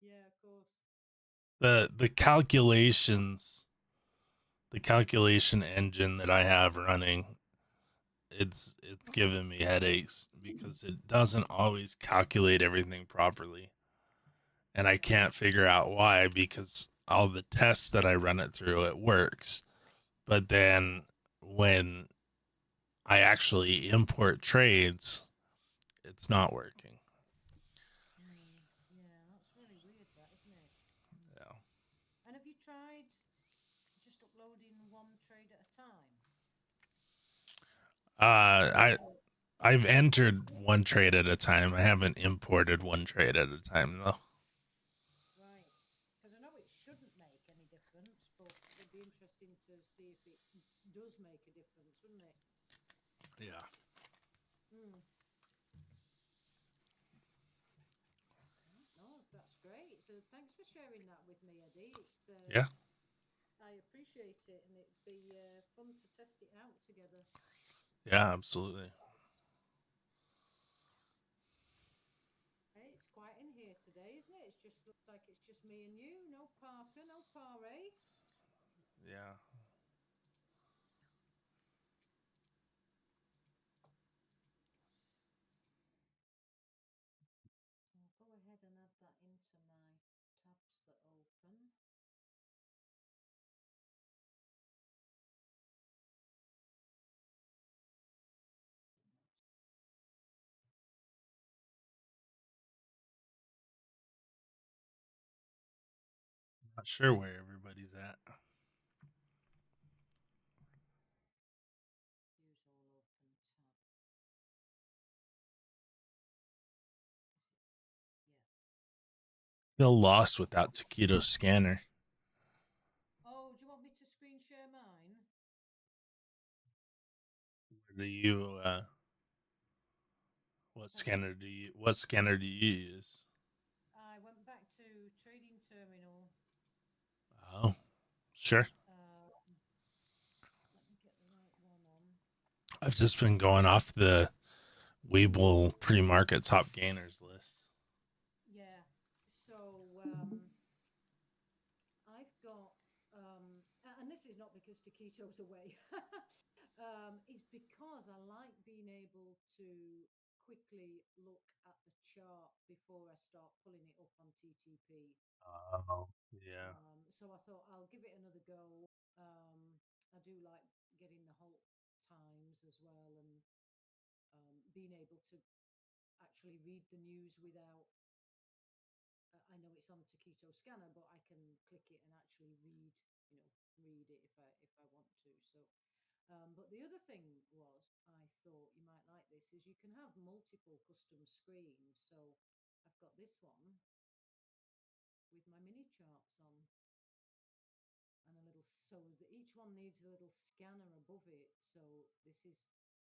yeah, of course. The calculations, the calculation engine that I have running, it's giving me headaches because it doesn't always calculate everything properly. And I can't figure out why, because all the tests that I run it through, it works. But then when I actually import trades, it's not working. Yeah, that's really weird, that, isn't it? Yeah. And have you tried just uploading one trade at a time? Uh, I Or I've entered one trade at a time. I haven't imported one trade at a time though. right, because I know it shouldn't make any difference, but it'd be interesting to see if it does make a difference, wouldn't it? Yeah. Mm. No, that's great. So thanks for sharing that with me, Eddie. Yeah. I appreciate it, and it'd be fun to test it out together. Yeah, absolutely. Hey, it's quiet in here today, isn't it? It just looks like it's just me and you. No Parker, no Pare. Yeah. I'll go ahead and add that into my tabs that open. Not sure where everybody's at. Use all open tab. Yeah. Feel lost without Taquito scanner. Oh, do you want me to screen share mine? Do you Pardon? what scanner do you use? I went back to trading terminal. Oh, sure. Let me get the right one on. I've just been going off the Weeble pre-market top gainers list. Yeah. So I've got, and this is not because taquito's away. It's because I like being able to quickly look at the chart before I start pulling it up on TTP. Oh, yeah. So I thought I'll give it another go. I do like getting the halt times as well, and being able to actually read the news without. I know it's on Taquito Scanner, but I can click it and actually read, read it if I want to. So, but But the other thing was, I thought you might like this, is you can have multiple custom screens. So I've got this one with my mini charts on, and a little, so each one needs a little scanner above it. So this is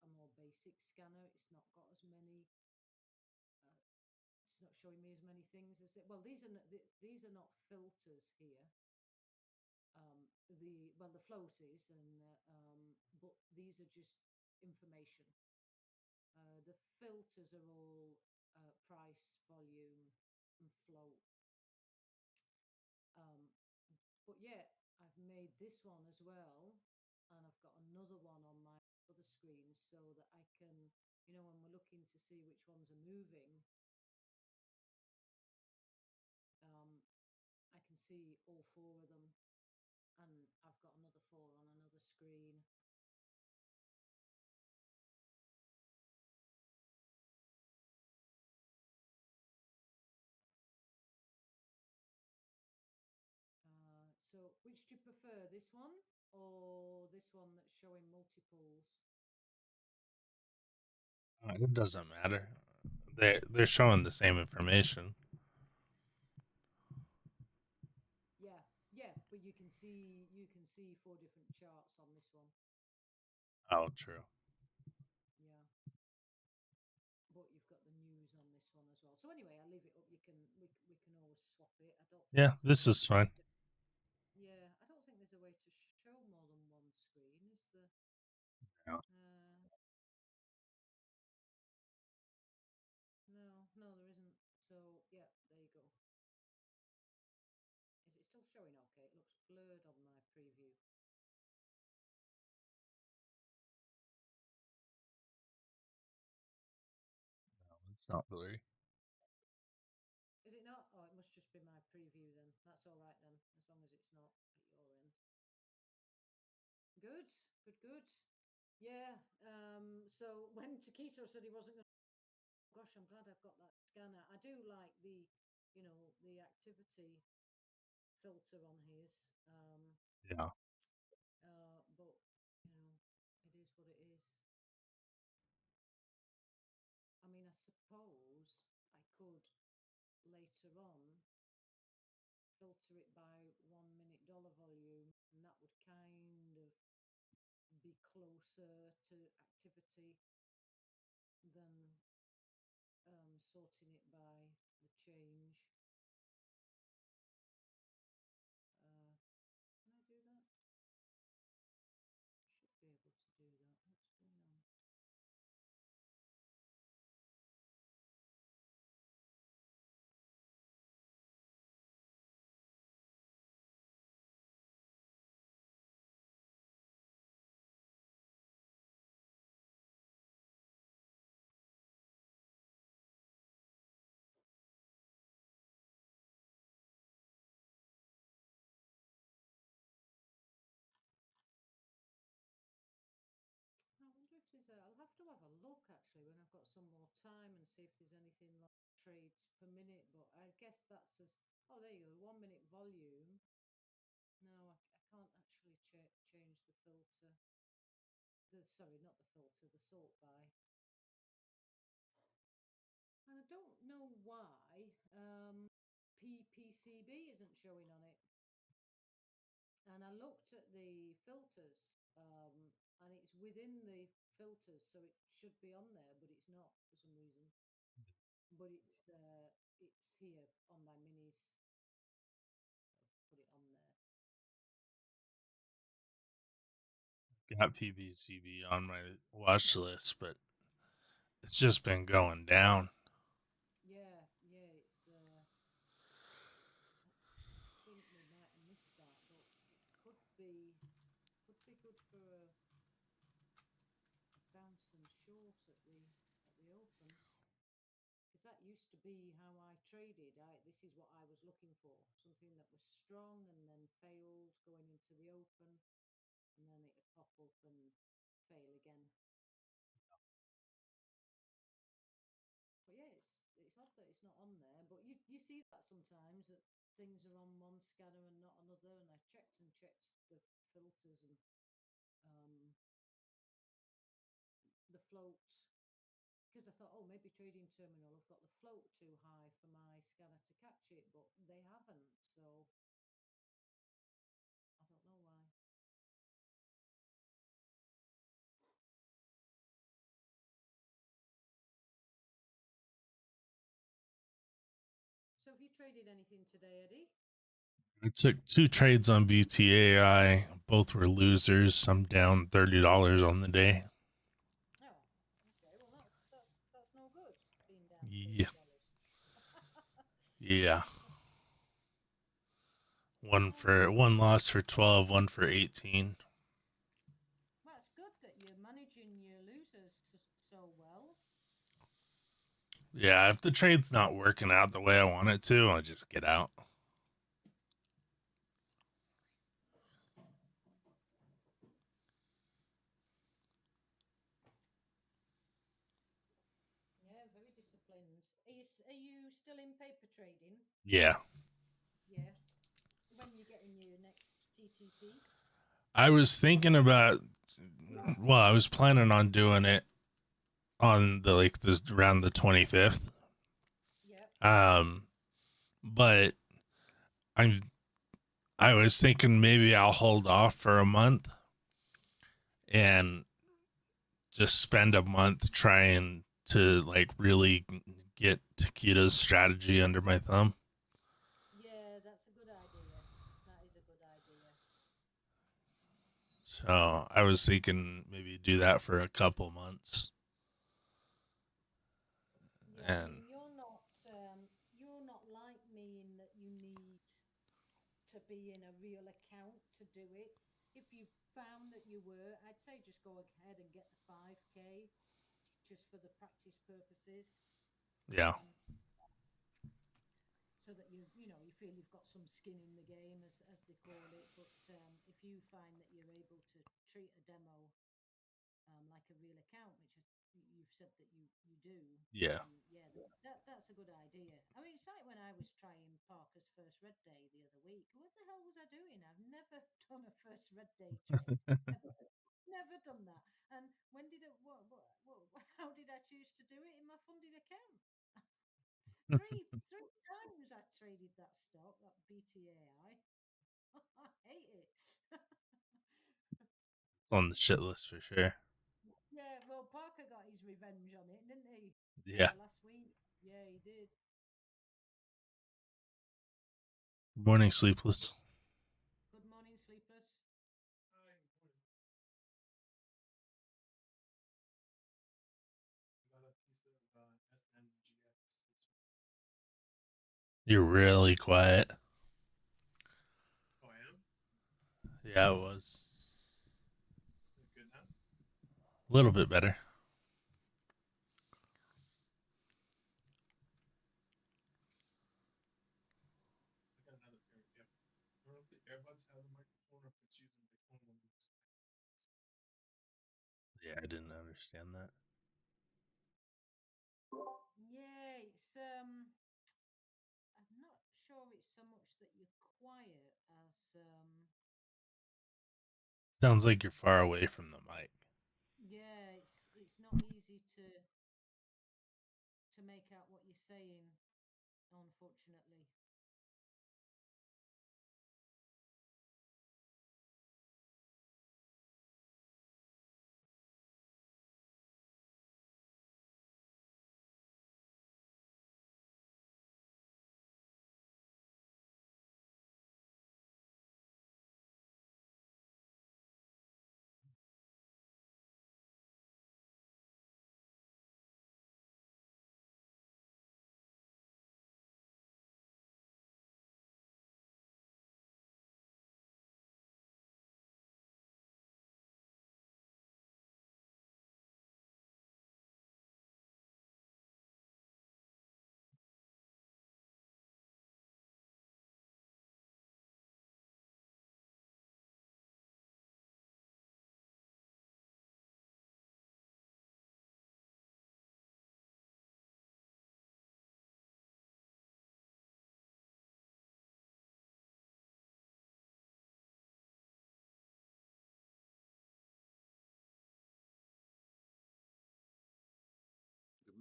a more basic scanner. It's not got as many. It's not showing me as many things as it. Well, these are not filters here. The float is, and but these are just information. The filters are all price, volume, and float. Um, but yeah, I've made this one as well, and I've got another one on my other screen so that I can, when we're looking to see which ones are moving, I can see all four of them, and I've got another four on another screen. So which do you prefer, this one or this one that's showing multiples? It doesn't matter. They're showing the same information. Yeah, yeah, but you can see four different charts on this one. Oh, true. Yeah, but you've got the news on this one as well. So anyway, I'll leave it up. We can always swap it. I don't think Yeah, there's a this way. is fine. Yeah, I don't think there's a way to show more than one screen, is there? Yeah. No, no, there isn't. So yeah, there you go. Is it still showing okay? It looks blurred on my preview. No, it's not blurry. Is it not? Oh, it must just be my preview then. That's all right then, as long as it's not at your end. Good, good, good. Yeah. So when Taquito said he wasn't going to, gosh, I'm glad I've got that scanner. I do like the activity filter on his. Yeah. But it is what it is. I mean, I suppose I could later on filter it by 1 minute dollar volume, and that would kind of be closer to activity than sorting it by the change. Can I do that? Should be able to do that. What's going on? I wonder if there's a. I'll have to have a look actually when I've got some more time and see if there's anything like trades per minute. But I guess that's as. Oh, there you go. 1 minute volume. No, I can't actually change the filter. Sorry, not the filter. The sort by. And I don't know why PPCB isn't showing on it. And I looked at the filters, and it's within the filters, so it should be on there, but it's not for some reason. But it's here on my minis. I've put it on there. Got PVCB on my watch list, but it's just been going down. Yeah, yeah. It's. I think we might have missed that, but it could be good for a bounce and short at the open. Because that used to be how I traded. This is what I was looking for, something that was strong and then failed going into the open, and then it would pop up and fail again. But yeah, it's odd that it's not on there. But you see that sometimes, that things are on one scanner and not another. And I checked the filters, and float, because I thought, oh, maybe trading terminal have got the float too high for my scanner to catch it, but they haven't. So I don't know why. So have you traded anything today, Eddie? I took 2 trades on BTAI. Both were losers. I'm down $30 on the day. Oh, okay. Well, that's no good. Being down Yeah. $30. Yeah. Okay. One loss for 12, one for 18. Well, it's good that you're managing your losers so well. Yeah, if the trade's not working out the way I want it to, I'll just get out. Yeah, very disciplined. Are you still in paper trading? Yeah. Yeah. When you getting your next TTP? I was thinking about well, I was planning on doing it on the around the 25th. Yeah. Um but I'm I was thinking maybe I'll hold off for a month and just spend a month trying to like really get Takita's strategy under my thumb. Yeah, that's a good idea. That is a good idea. So I was thinking maybe do that for a couple months. Yeah, I And mean, you're not like me in that you need to be in a real account to do it. If you found that you were, I'd say just go ahead and get the 5K just for the practice purposes. yeah, So that you feel you've got some skin in the game, as they call it. But if you find that you're able to treat a demo like a real account, which you've said that you do, yeah. then yeah, that's a good idea. I mean, it's like when I was trying Parker's first red day the other week. What the hell was I doing? I've never done a first red day trade ever. Never done that. And when did it? What? How did I choose to do it in my funded account? Three times I traded that stock, that BTAI. I hate it. It's on the shit list for sure. Yeah, well, Parker got his revenge on it, didn't he? Yeah. Last week. Yeah, he did. Morning sleepless. Good morning, Sleepless. You're really quiet. Yeah, it was. A little bit better. Yeah, I didn't understand that. Yeah, I'm not sure it's so much that you're quiet as Sounds like you're far away from the mic. yeah, it's not easy to make out what you're saying, unfortunately.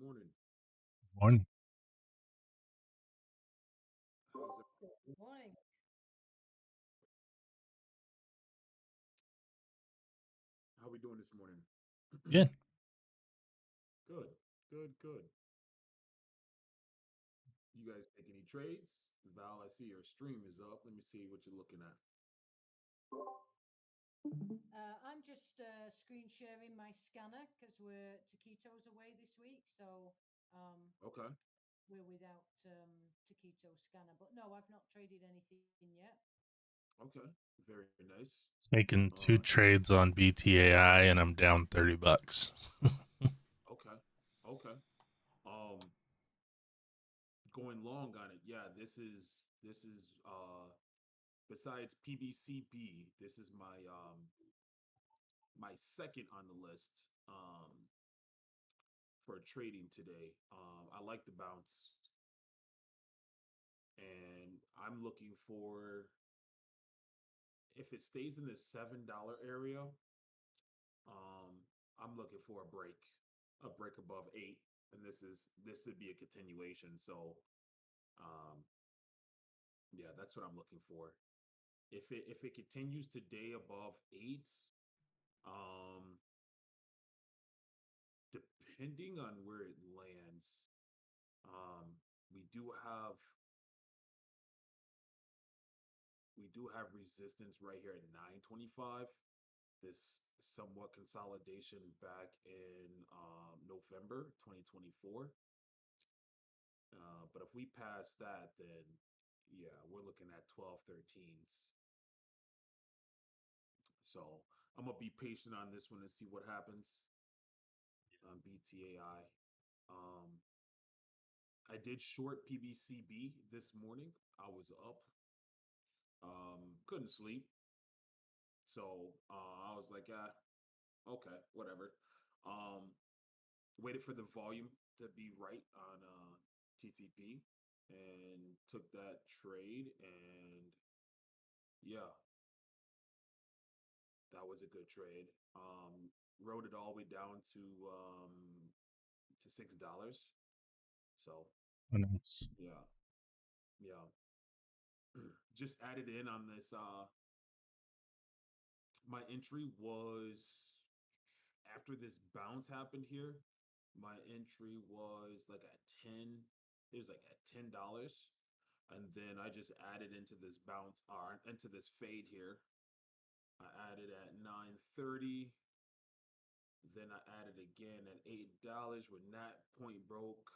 morning. One. How's Good morning. how we doing this morning? Yeah. Good, good. You guys take any trades? Val, I see your stream is up. Let me see what you're looking at. I'm just screen sharing my scanner because we're taquitos away this week, so Okay, we're without taquito scanner. But no, I've not traded anything yet. okay, very nice. Making Uh, two trades on BTAI and I'm down $30. okay, okay. Um, going long on it. Yeah, this is besides PBCB, this is my second on the list for trading today. I like the bounce, and I'm looking for if it stays in the $7 area. Um, I'm looking for a break above 8, and this would be a continuation. So, um, yeah, that's what I'm looking for. If it continues today above 8, um, depending on where it lands, um, we do have we do have resistance right here at 925. This somewhat consolidation back in November 2024. But if we pass that, then yeah, we're looking at 12 13s. So I'm gonna be patient on this one and see what happens on BTAI. I did short PBCB this morning. I was up, couldn't sleep, so I was like, okay, whatever. Um, Waited for the volume to be right on TTP and took that trade, and yeah, that was a good trade. Rode it all the way down to $6. So Nice. yeah, yeah. Just added in on this. My entry was after this bounce happened here. My entry was like at 10. It was like at $10, and then I just added into this bounce or into this fade here. I added at 9:30. Then I added again at $8 when that point broke,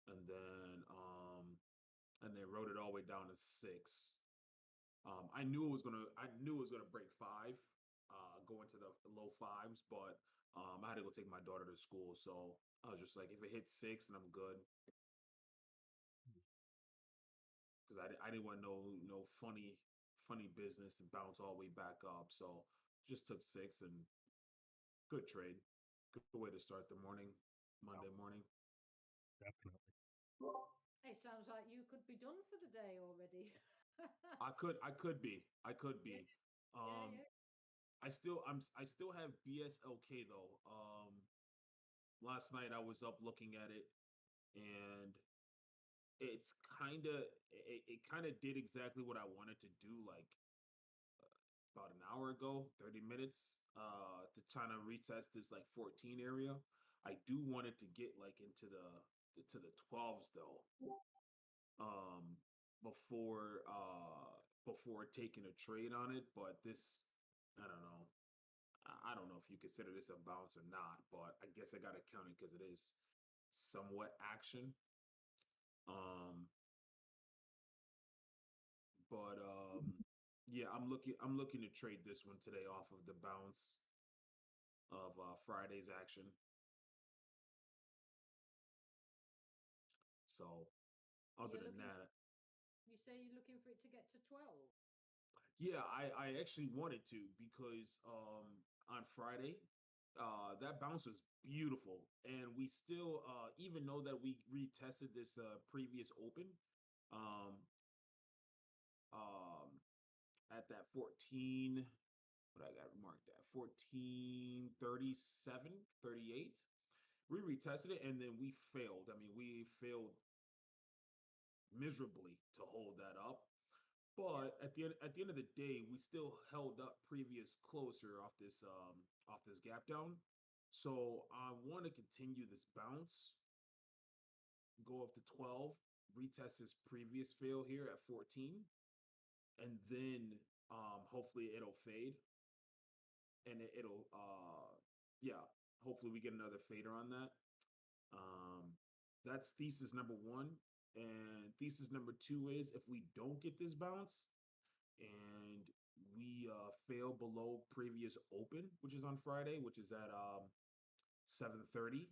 and then wrote it all the way down to 6. I knew it was gonna break 5, go into the low fives, but I had to go take my daughter to school, so I was just like, if it hits 6, and I'm good, because I didn't want no funny business to bounce all the way back up, so just took 6 and good trade, good way to start the morning, Monday morning. Definitely. It sounds like you could be done for the day already. I could Yeah, be. yeah, Um, yeah. I still have BSLK though. Last night I was up looking at it, and it's it kind of did exactly what I wanted to do, like about an hour ago, 30 minutes, to try to retest this like 14 area. I do want it to get like into the 12s though, um, before taking a trade on it. But this, I don't know. I don't know if you consider this a bounce or not, but I guess I got to count it because it is somewhat action. Um, but yeah, I'm looking to trade this one today off of the bounce of Friday's action. So other You're than looking. that, You say you're looking for it to get to 12. yeah, I actually wanted to because on Friday, that bounce was beautiful, and we still even though that we retested this previous open, um um at that 14, what I got marked at 1437 38. we retested it and then we failed. I mean, we failed miserably to hold that up. Yeah. But at the end of the day, we still held up previous closer off this gap down. So I want to continue this bounce, go up to 12, retest this previous fail here at 14, and then hopefully it'll fade and it'll yeah, hopefully we get another fader on that. Um, that's thesis number one. And thesis number two is if we don't get this bounce and we fail below previous open, which is on Friday, which is at 7:30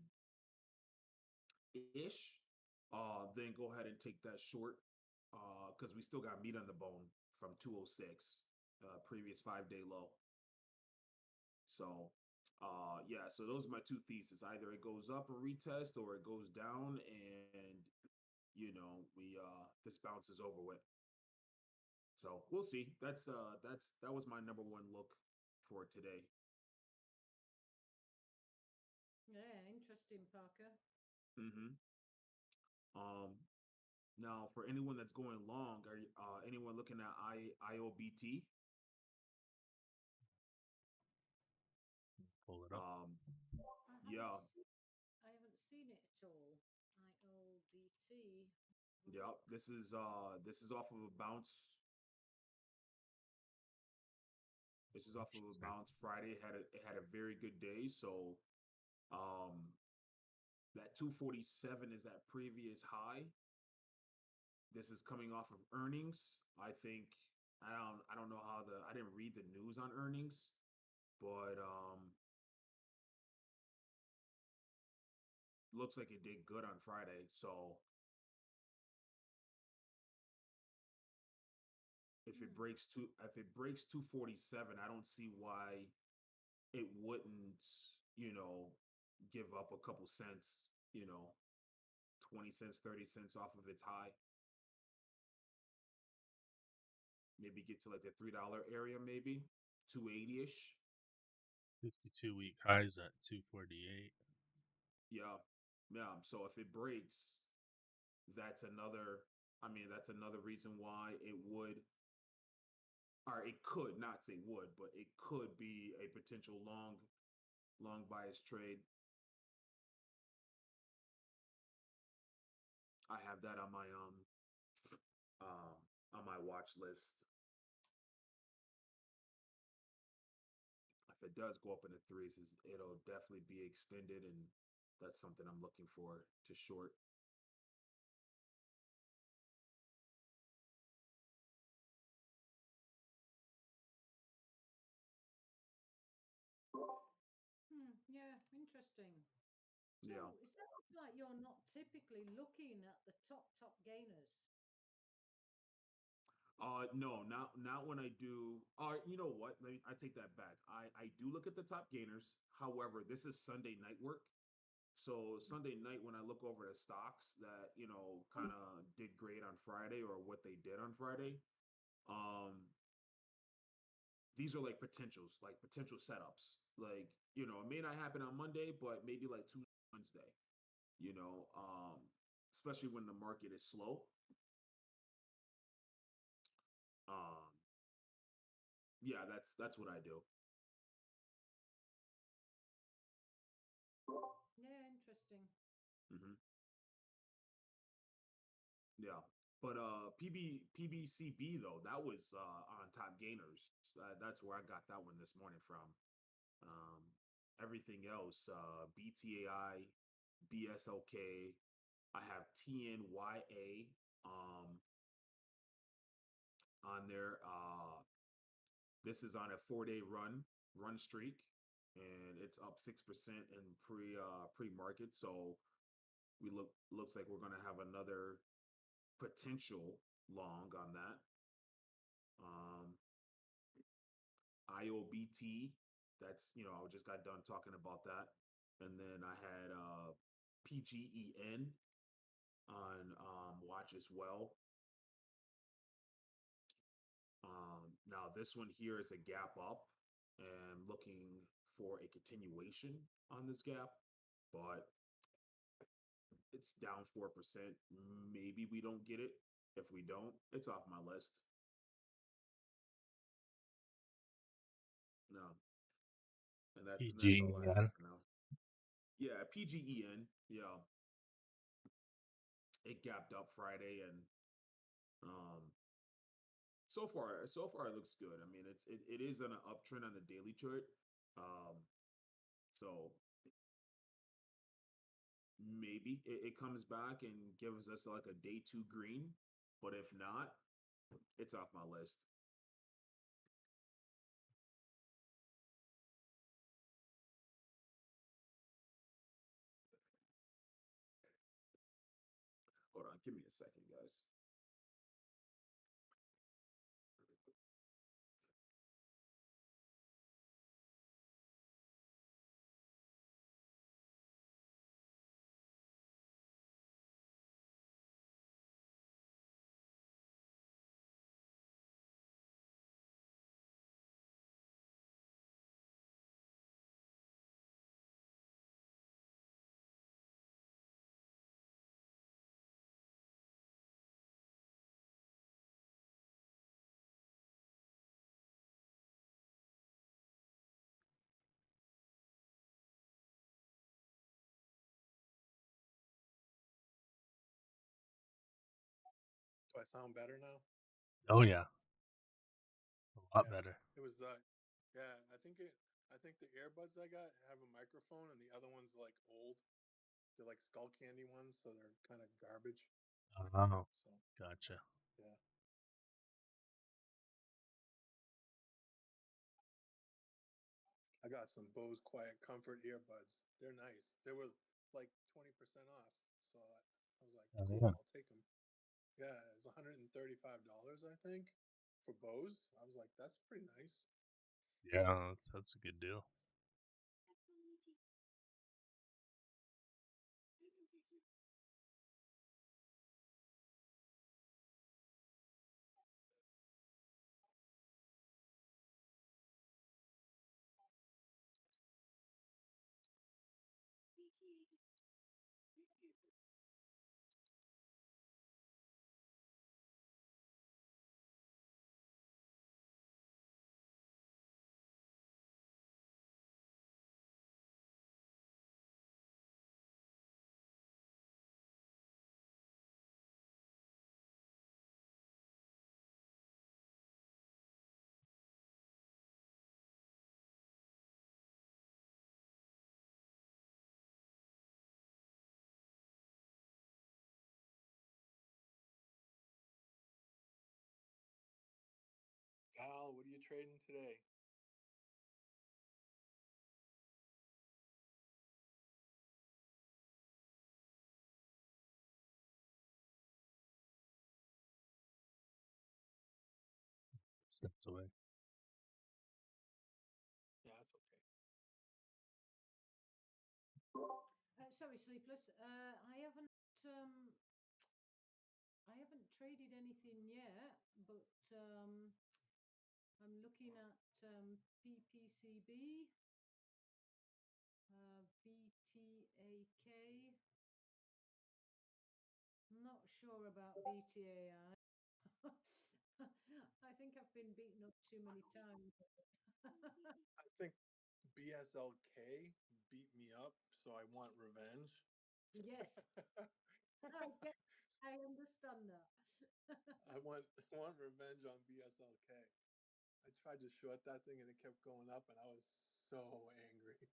ish, then go ahead and take that short because we still got meat on the bone from 206, previous 5 day low. So, yeah, so those are my two theses. Either it goes up and retest or it goes down and this bounce is over with. So we'll see. That was my number one look for today. Yeah, interesting, Parker. hmm Um, now for anyone that's going long, are anyone looking at IOBT? Pull it up. Um, I haven't yeah, seen I haven't seen it at all. IOBT. Have a yeah. look. This is off of a bounce. This is off of a Sorry. bounce Friday. It had a very good day. So um that 247 is that previous high. This is coming off of earnings. I think I don't know how the I didn't read the news on earnings, but looks like it did good on Friday. So Hmm. if it breaks 247, I don't see why it wouldn't, you know, give up a couple cents, 20 cents, 30 cents off of its high. Maybe get to like the $3 area, maybe 280-ish. 52-week highs at 248. Yeah. Yeah. So if it breaks, that's another, I mean, that's another reason why it would, or it could not say would, but it could be a potential long bias trade. I have that um on my watch list. If it does go up in the threes, it'll definitely be extended, and that's something I'm looking for to short. Hmm. Yeah, interesting. Yeah. So it sounds like you're not typically looking at the top gainers. No, not when I do. You know what? I take that back. I do look at the top gainers. However, this is Sunday night work. So Sunday night, when I look over the stocks that kind of did great on Friday or what they did on Friday, um, these are like potential setups. Like it may not happen on Monday, but maybe like Tuesday, Wednesday. You know, um, especially when the market is slow. Um, yeah, that's what I do. Yeah, interesting. hmm Yeah. But PBCB though, that was on top gainers. That's where I got that one this morning from. Um, Everything else, BTAI, BSLK, I have TNYA um, on there. This is on a 4 day run streak, and it's up 6% in pre market. So looks like we're gonna have another potential long on that. Um, IOBT. That's I just got done talking about that, and then I had PGEN on watch as well. Now this one here is a gap up, and looking for a continuation on this gap, but it's down 4%. Maybe we don't get it. If we don't, it's off my list. No, and that's all I have PGEN. for now. Yeah, PGEN. Yeah, it gapped up Friday, and um, so far it looks good. I mean, it is on an uptrend on the daily chart. Um, so maybe it comes back and gives us like a day two green, but if not, it's off my list. Hold on, give me a second, guys. Do I sound better now? Oh yeah, a lot Yeah. better. It was yeah, I think the earbuds I got have a microphone and the other ones are like old. They're like skull candy ones, so they're kind of garbage. Oh, So, gotcha. yeah. I got some Bose Quiet Comfort earbuds. They're nice. They were like 20% off. So I was like, Oh cool, yeah, I'll take them. Yeah, it was $135, I think, for Bose. I was like, that's pretty nice. yeah, that's a good deal. Al, what are you trading today? Steps away. Yeah, that's okay. Sorry, Sleepless. I haven't traded anything yet, but I'm looking at PPCB, BTAK. Not sure about BTAI. I think I've been beaten up too many times. I think BSLK beat me up, so I want revenge. Yes, I get. I understand that. I want I want revenge on BSLK. I tried to short that thing and it kept going up, and I was so angry.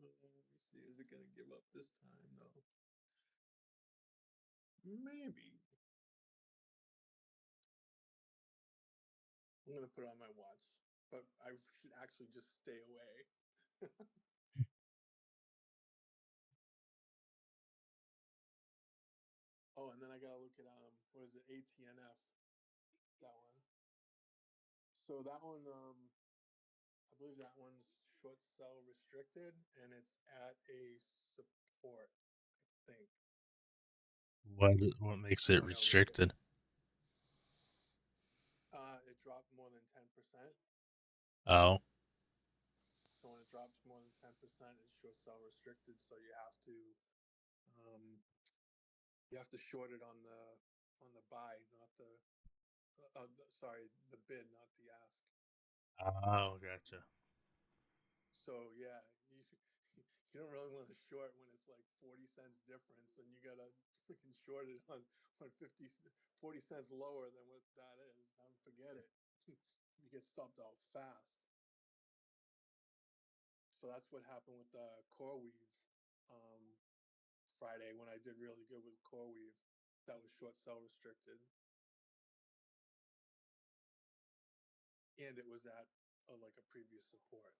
Let me see. Is it going to give up this time, though? Maybe. I'm going to put it on my watch, but I should actually just stay away. Oh, and then I got to look at, what is it, ATNF, that one. So that one, I believe that one's short sell restricted, and it's at a support, I think. What makes So it I gotta look at. restricted? It dropped more than 10%. Oh, So when it drops more than 10%, is short sell restricted, so um, you have to short it on the buy, not sorry, the bid, not the ask. Oh, gotcha. So yeah, you don't really want to short when it's like 40 cents difference, and you gotta freaking short it on 40 cents lower than what that is. Forget it. You get stopped out fast. So that's what happened with the CoreWeave um, Friday when I did really good with CoreWeave. That was short sell restricted, and it was at like a previous support.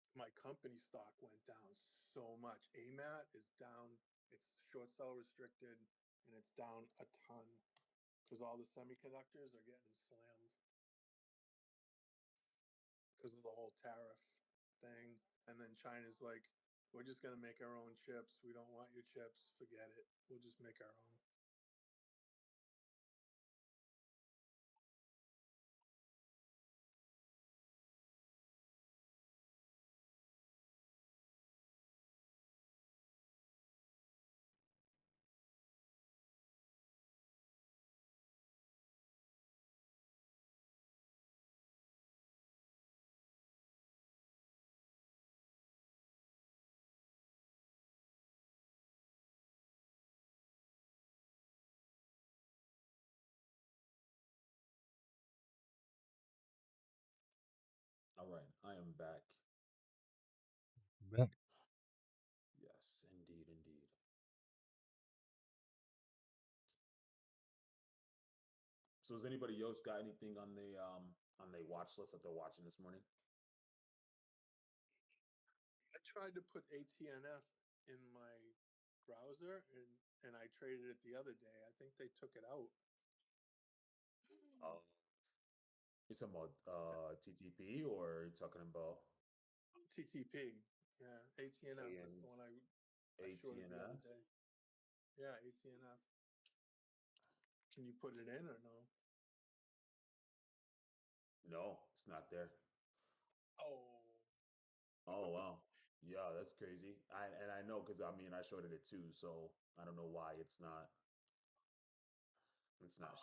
So my company stock went down so much. AMAT is down. It's short sell restricted, and it's down a ton because all the semiconductors are getting slammed because of the whole tariff thing. And then China's like, we're just going to make our own chips. We don't want your chips. Forget it. We'll just make our own. All right, I am back. Bet. Yes, indeed, indeed. So has anybody else got anything on their watch list that they're watching this morning? I tried to put ATNF in my browser and I traded it the other day. I think they took it out. Uh, you talking about TTP or are you talking about TTP. Yeah, ATNF. That's AN the one I shorted the other ATNF? day. Yeah, ATNF. Can you put it in or no? No, it's not there. Oh, Oh wow. Yeah, that's crazy. I know because I mean I shorted it too, so I don't know why it's not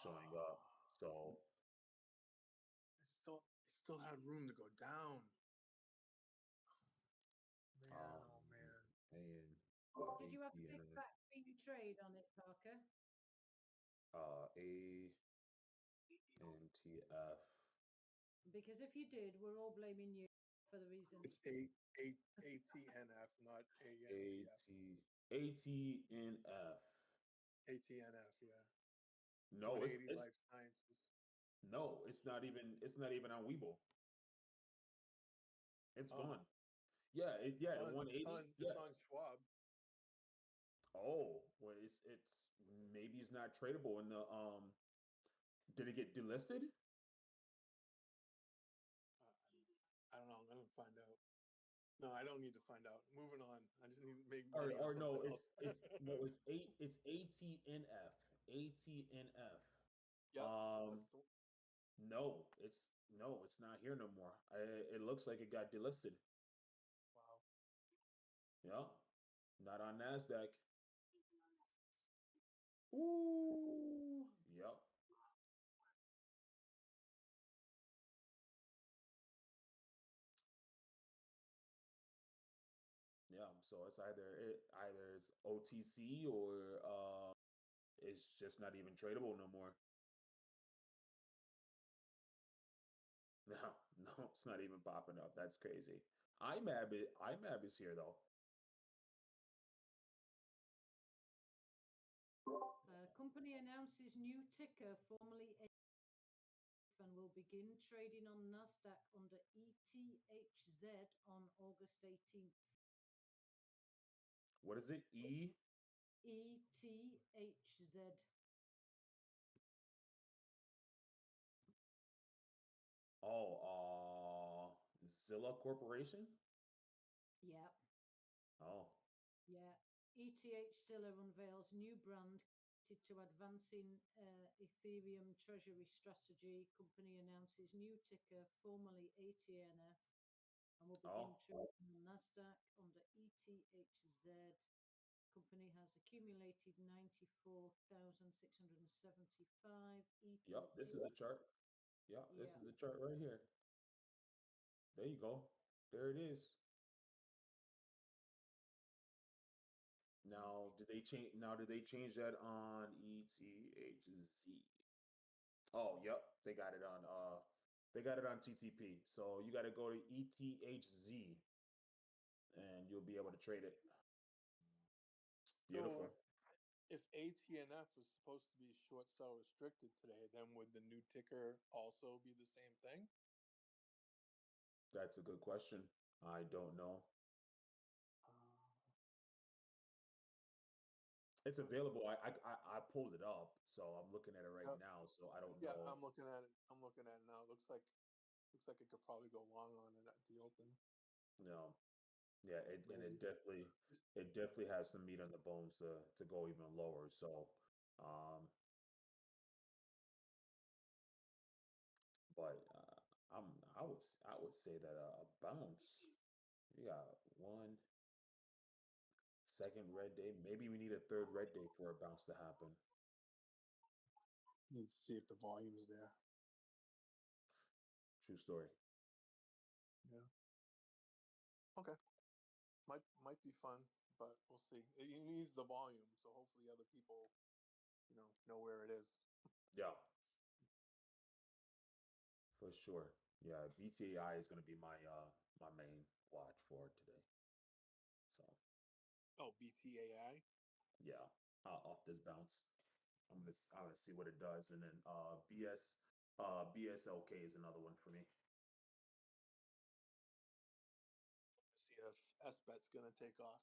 showing up. So it still had room to go down. Man, um oh man. and Did you have a big ATNF fat free trade on it, Parker? ANTF. Because if you did, we're all blaming you for the reason It's it's ATNF, not ANTF. ATNF. ATNF, yeah. No, 180 it's Life Sciences. no, it's not even on Weibo. It's Oh, gone. Yeah, yeah, 180. it's Yeah. on Schwab. Oh, well, it's maybe it's not tradable in the did it get delisted? I don't know. I'm gonna find out. No, I don't need to find out. Moving on. I just need to make Or money on no, something else. it's ATNF. ATNF. Yep, Um that's the no, it's not here no more. It looks like it got delisted. wow. Yeah. Not on NASDAQ. Ooh. Yep. Yeah. So either it's OTC or it's just not even tradable no more. No, no, it's not even popping up. That's crazy. IMAB is here though. company announces new ticker, formerly and will begin trading on Nasdaq under ETHZ on August 18th. What is it? ETHZ. Oh, Zilla Corporation? Yeah, Oh, yeah. ETH Zilla unveils new brand committed to advancing Ethereum treasury strategy. Company announces new ticker, formerly ATNF, and will begin Oh, trading on Nasdaq under ETHZ. Company has accumulated 94,675 yep. This ETH. is the chart. Yeah, this Yeah, is the chart right here. There you go. There it is. Now, did they change? Now, did they change that on ETHZ? Oh, yep. They got it on TTP. So you got to go to ETHZ and you'll be able to trade it. So Beautiful. if ATNF was supposed to be short sell restricted today, then would the new ticker also be the same thing? That's a good question. I don't know. Uh, It's but available. I pulled it up, so I'm looking at it right uh, now. So I don't yeah, know. I'm looking at it. I'm looking at it now. Looks like it could probably go long on it at the open, You know, yeah, and maybe. it definitely has some meat on the bones to go even lower. So, um, but I would say that a bounce. We got one second red day. Maybe we need a third red day for a bounce to happen. Need to see if the volume's there. True story. Yeah. Okay. Might be fun, but we'll see. It needs the volume, so hopefully other people, know where it is. Yeah, for sure. Yeah, BTAI is going to be my main watch for today. So Oh, BTAI. yeah, off this bounce, I'm gonna see what it does, and then BSLK is another one for me. See if SBET's gonna take off.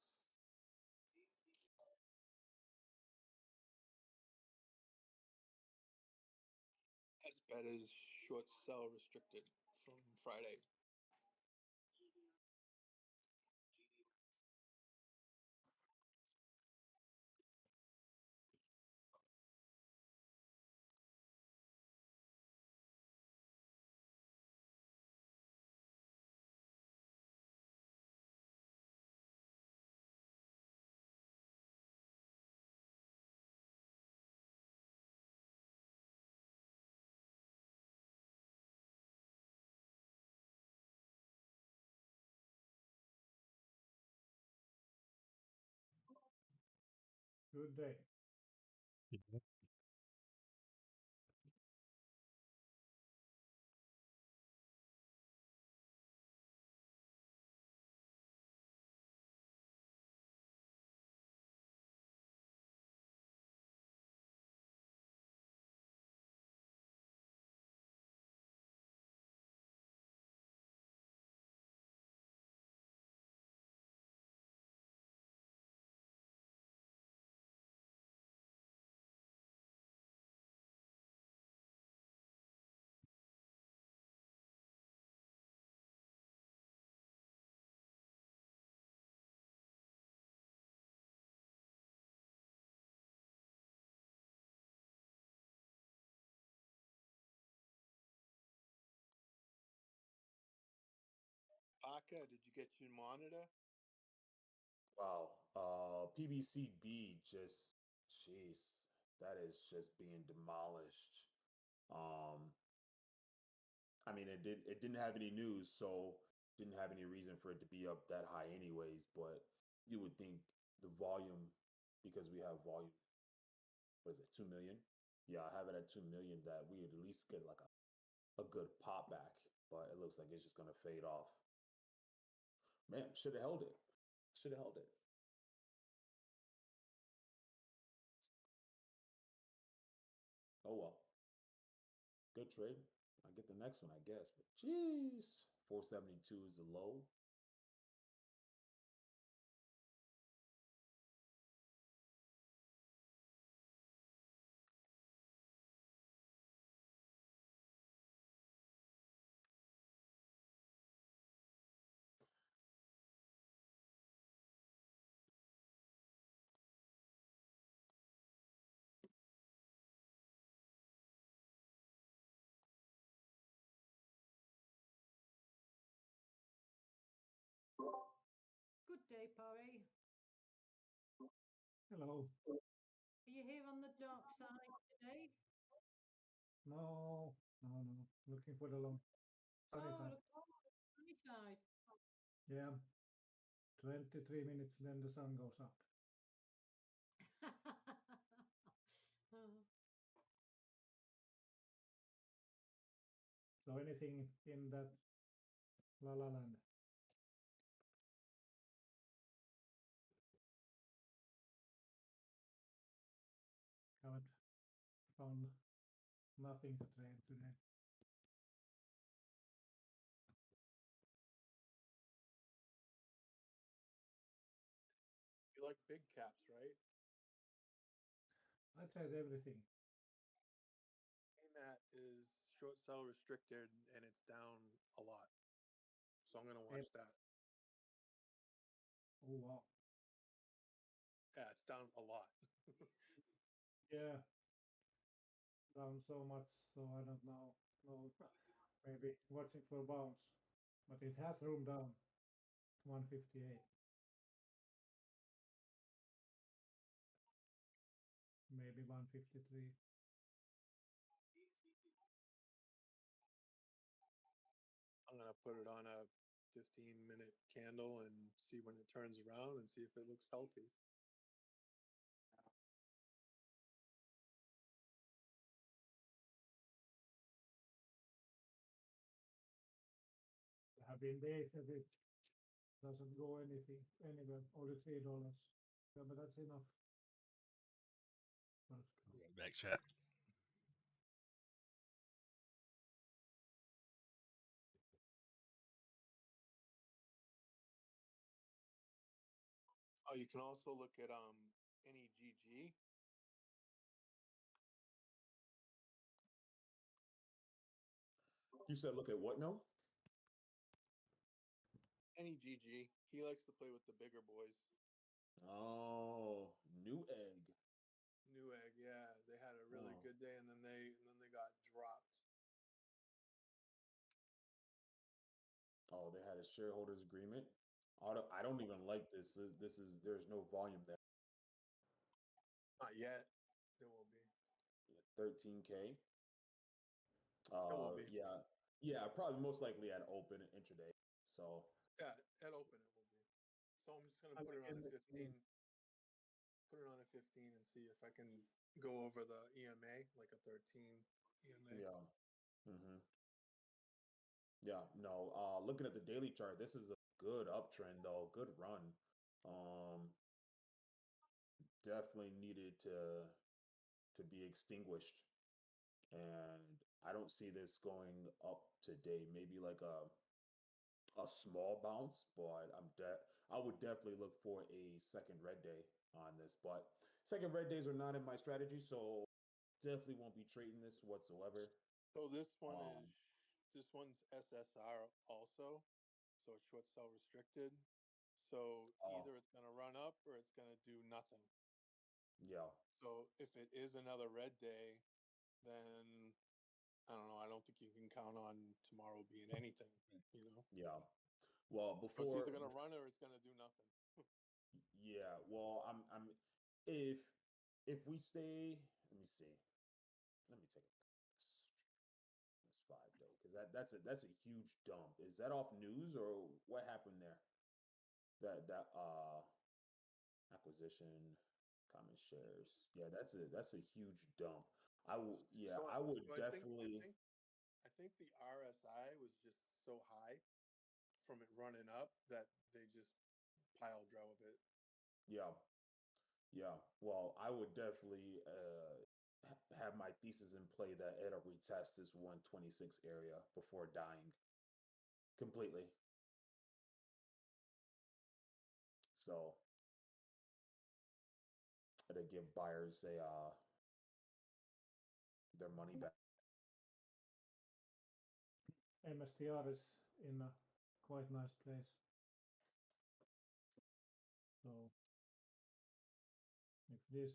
SBET is short sell restricted from Friday. Good day. Parker, did you get your monitor? Wow, PBCB just, jeez, that is just being demolished. Um, I mean, it didn't have any news, so didn't have any reason for it to be up that high anyways. But you would think the volume, because we have volume, what is it, 2 million? Yeah, I have it at 2 million that we would at least get like a good pop back. But it looks like it's just gonna fade off. Man, should have held it. Should have held it. Oh well, good trade. I get the next one, I guess. But jeez, 472 is the low. Good day, Porry. Hello. Are you here on the dark side today? No, no, no. Looking for the long sunny Oh, side. look, oh, sunny side. Yeah. 23 minutes, then the sun goes up. So anything in that La La Land? Haven't found nothing to trade today. You like big caps, right? I tried everything. AMAT is short sell restricted and it's down a lot. So I'm gonna Eh, watch that. Oh wow. Yeah, it's down a lot. Yeah. Down so much, so I don't know. No, maybe watching for bounce. But it has room down. 158. Maybe 153. I'm gonna put it on a 15-minute candle and see when it turns around and see if it looks healthy. There have been days that it doesn't go anything anywhere, only $3. Yeah, but that's enough. Let's go. Right back, chat. Oh, you can also look at NEGG. You said look at what now? NEGG. He likes to play with the bigger boys. Oh, new egg. Newegg, yeah, they had a really Oh, good day and then they got dropped. oh, they had a shareholders agreement. I don't even like this. There's no volume there. Not yet. There will be. 13K. There will be. Yeah, yeah, probably most likely at open intraday. So Yeah, at open it will be. So I'm just gonna I put like it on a NXT. 15. Put it on a 15 and see if I can go over the EMA, like a 13 EMA. yeah. Hmm. Yeah, no. Looking at the daily chart, this is a good uptrend though. Good run. Um, Definitely needed to be extinguished, and I don't see this going up today. Maybe like a small bounce, but I would definitely look for a second red day on this. But second red days are not in my strategy, so definitely won't be trading this whatsoever. So Um, this one's SSR also. So it's short sell restricted. So oh either it's gonna run up or it's gonna do nothing. yeah, So if it is another red day, then I don't know. I don't think you can count on tomorrow being anything, you know? yeah. Well, So it's either gonna run or it's gonna do nothing. yeah. Well, I'm if if we stay, let me see. Let me take this 5 day because that's a huge dump. Is that off news or what happened there? That acquisition, common shares. Yeah, that's a huge dump. Yeah, So, I would so definitely. I think the RSI was just so high from it running up that they just pile drove it. Yeah, yeah. Well, I would definitely have my thesis in play that it'll retest this 126 area before dying completely. So it'll give buyers their money back. MSTR is in a quite nice place. So if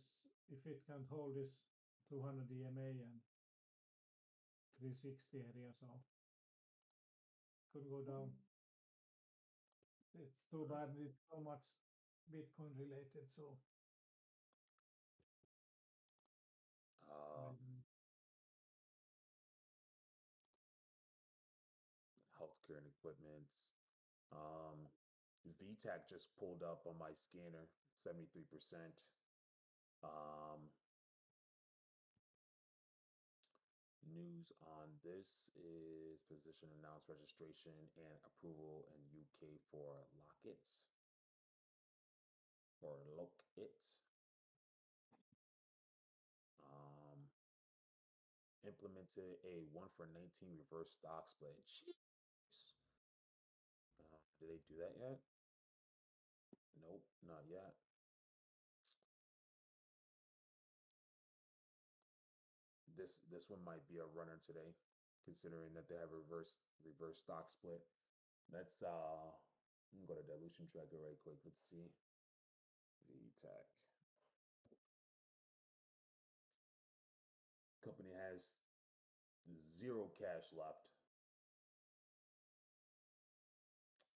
it can hold this 200 EMA and 360 area, so could go down. It's too bad it's so much Bitcoin related. So Uh, maybe, Healthcare and equipment. Um, VTAC just pulled up on my scanner, 73%. Um, News on this is position announced registration and approval in UK for Lockit or Lockit. Um, Implemented a 1 for 19 reverse stock split. Jeez. Did they do that yet? Nope, not yet. This one might be a runner today, considering that they have a reverse stock split. Let's let me go to dilution tracker right quick. Let's see. VTech. Company has zero cash left.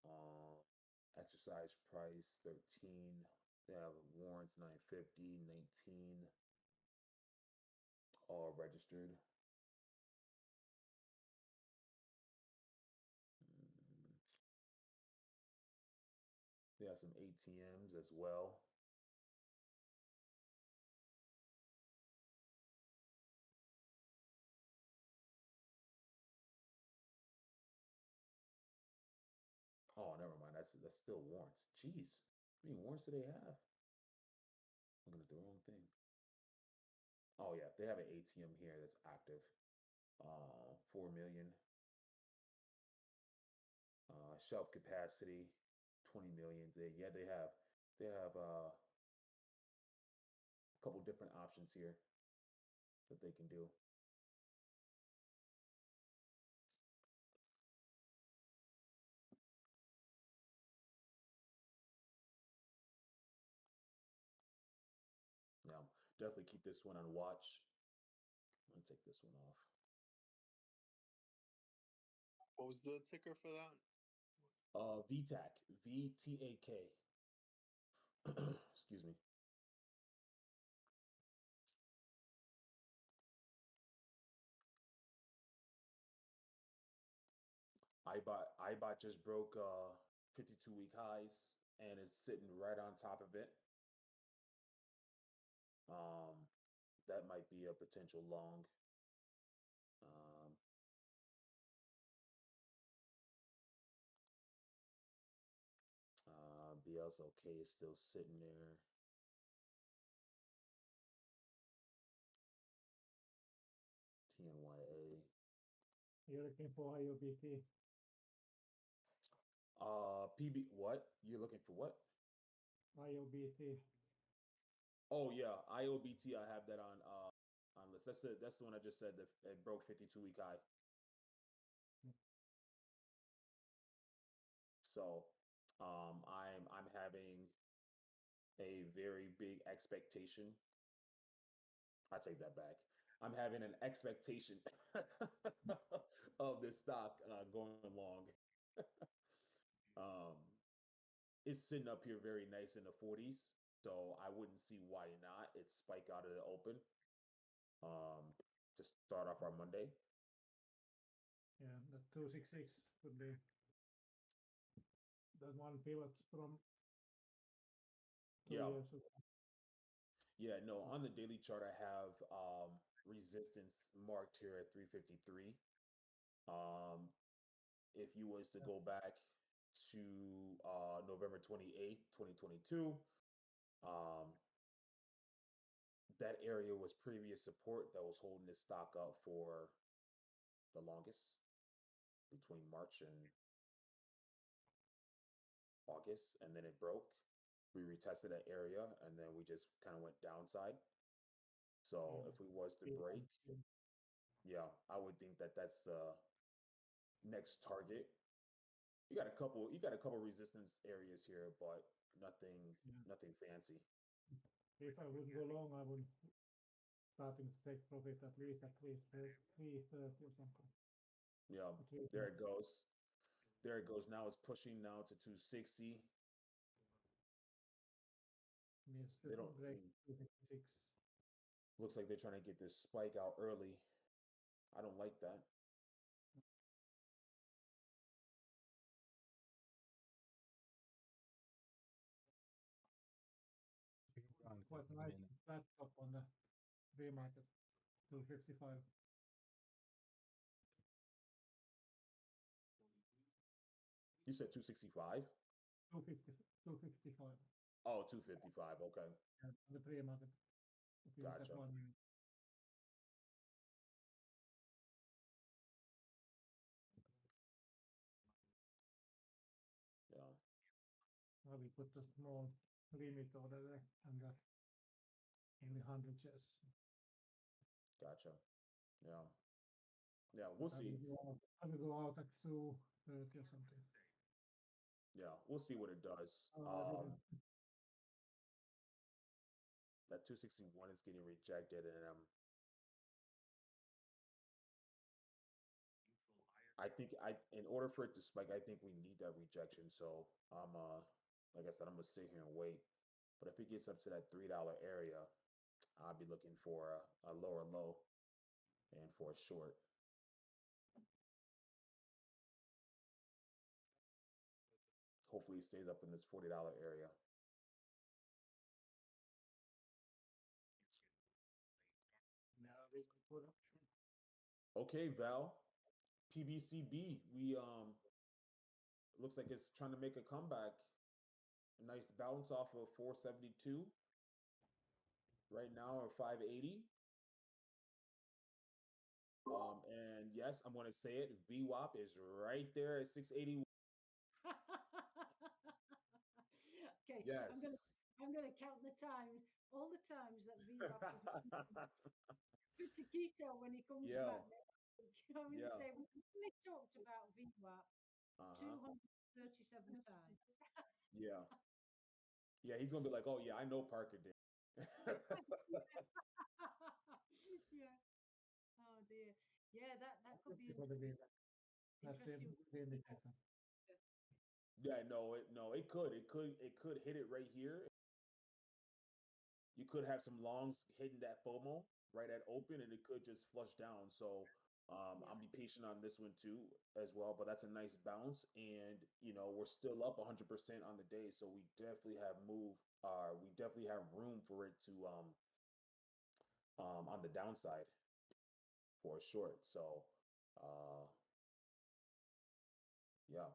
Uh, Exercise price 13. They have warrants 950, 19 all registered. Mm, They have some ATMs as well. Oh, never mind. That's still warrants. Jeez, how many warrants do they have? I'm looking at the wrong thing. Oh yeah, they have an ATM here that's active. 4 million. Shelf capacity, 20 million. They have a couple different options here that they can do. Yeah, definitely keep this one on watch. I'm gonna take this one off. What was the ticker for that? VTAC, VTAK. Excuse me. IBOT just broke 52-week highs and is sitting right on top of it. Um, that might be a potential long. Um, BSLK is still sitting there. TNYA. you're looking for IOBT. PB, what? You're looking for what? IOBT. Oh yeah, IOBT. I have that on list. That's it. That's the one I just said that it broke 52-week high. So, I'm having a very big expectation. I take that back. I'm having an expectation of this stock going long. Um, it's sitting up here very nice in the 40s, so I wouldn't see why not. It spike out of the open to start off our Monday. Yeah, the 266 would be that one pivot from two Yeah, years ago. yeah, no, on the daily chart, I have resistance marked here at 353. Um, if you was to go back to November 28th, 2022, um, that area was previous support that was holding this stock up for the longest between March and August, and then it broke. We retested that area, and then we just kind of went downside. So Yeah, if we was to still break, on- still- yeah, I would think that that's the next target. You got a couple resistance areas here, but nothing yeah. nothing fancy. If I would go long, I would starting to take profit at least 330 or something. Yeah, But we there can it goes. There it goes. Now it's pushing now to 260. Yes, They don't. break 256. Looks like they're trying to get this spike out early. I don't like that. Quite a nice flat top on the pre-market, 255. You said 265? 250, 255. Oh, 255. Okay. Yeah, on the pre-market. If you look at Gotcha. 1 minute. Yeah. I will put a small limit order there and got only 100 shares. Gotcha. Yeah. Yeah, we'll But I see. will go out, I will go out at 2:30 or something. Yeah, we'll see what it does. I didn't. That 261 is getting rejected, and I think in order for it to spike, I think we need that rejection. So I'm like I said, I'm gonna sit here and wait. But if it gets up to that $3 area, I'll be looking for a lower low and for a short. Hopefully, it stays up in this $40 area. Now we will put option. Okay, Val, PBCB. We looks like it's trying to make a comeback. A nice bounce off of 472. Right now, or 580. And yes, I'm going to say it. VWAP is right there at 680. Okay, Yes. I'm gonna count the time, all the times that VWAP has mentioned for Taquito when he comes Yeah. back next week. I'm gonna Yeah. say we only talked about VWAP Uh-huh. 237 times. Yeah. Yeah, he's gonna be like, oh yeah, I know Parker did. Yeah. Oh dear. Yeah, that could be For the win. That's a interesting. good indicator. Yeah, it could hit it right here. You could have some longs hitting that FOMO right at open, and it could just flush down. So Yeah. I'll be patient on this one too as well. But that's a nice bounce, and we're still up 100% on the day, so we definitely have we definitely have room for it to on the downside for a short. So uh, yeah.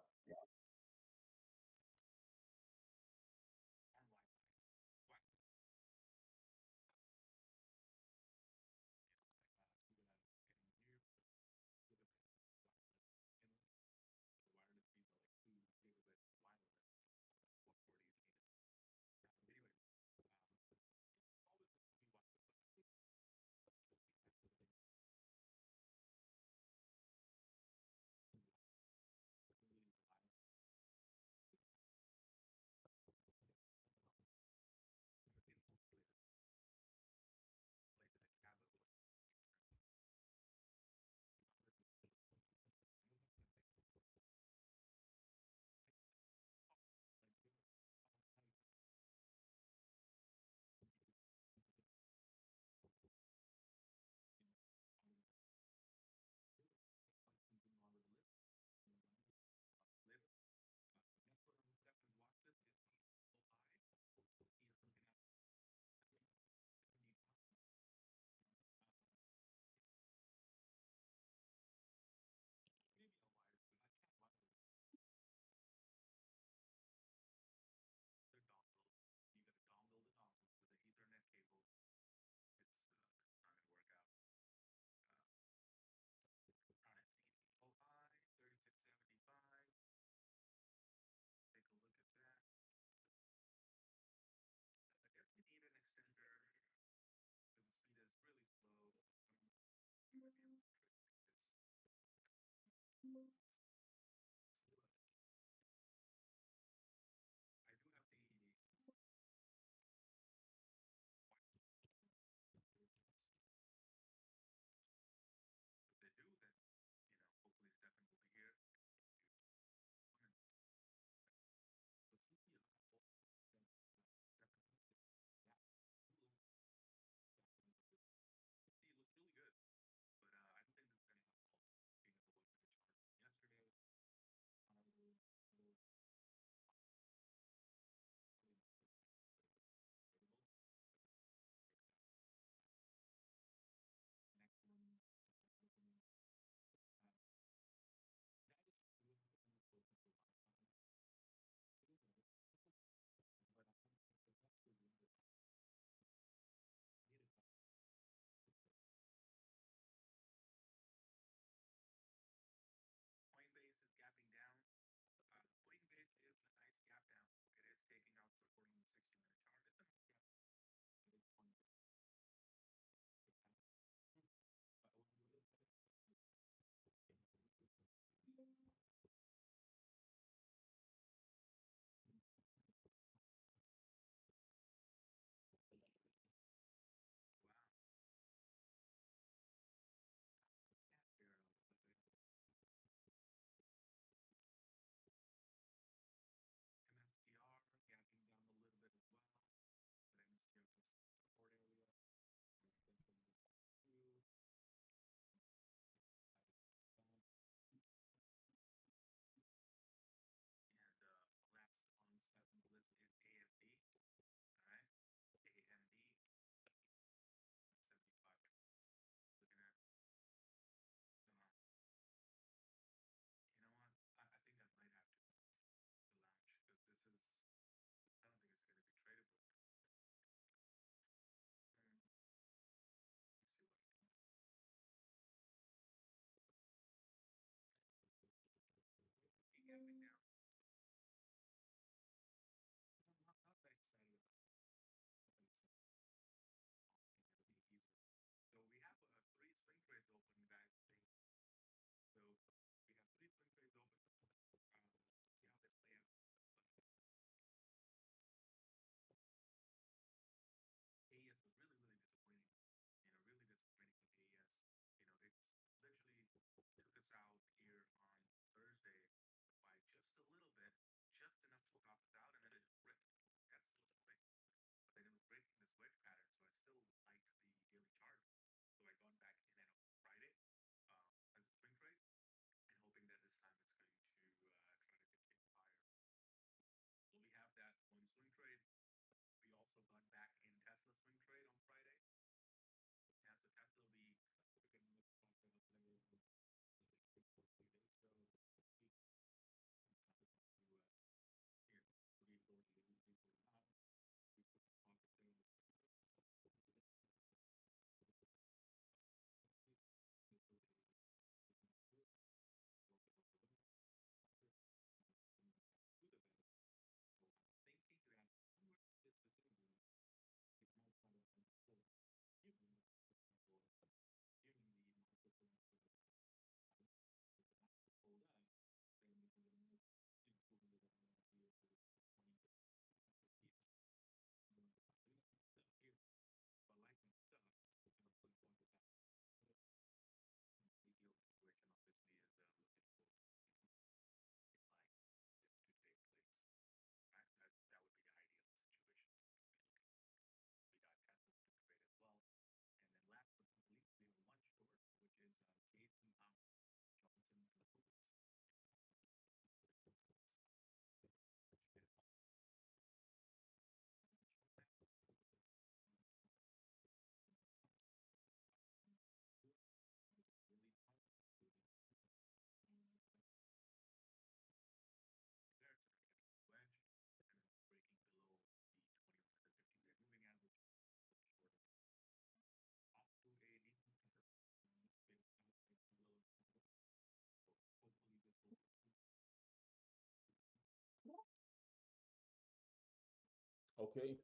Okay,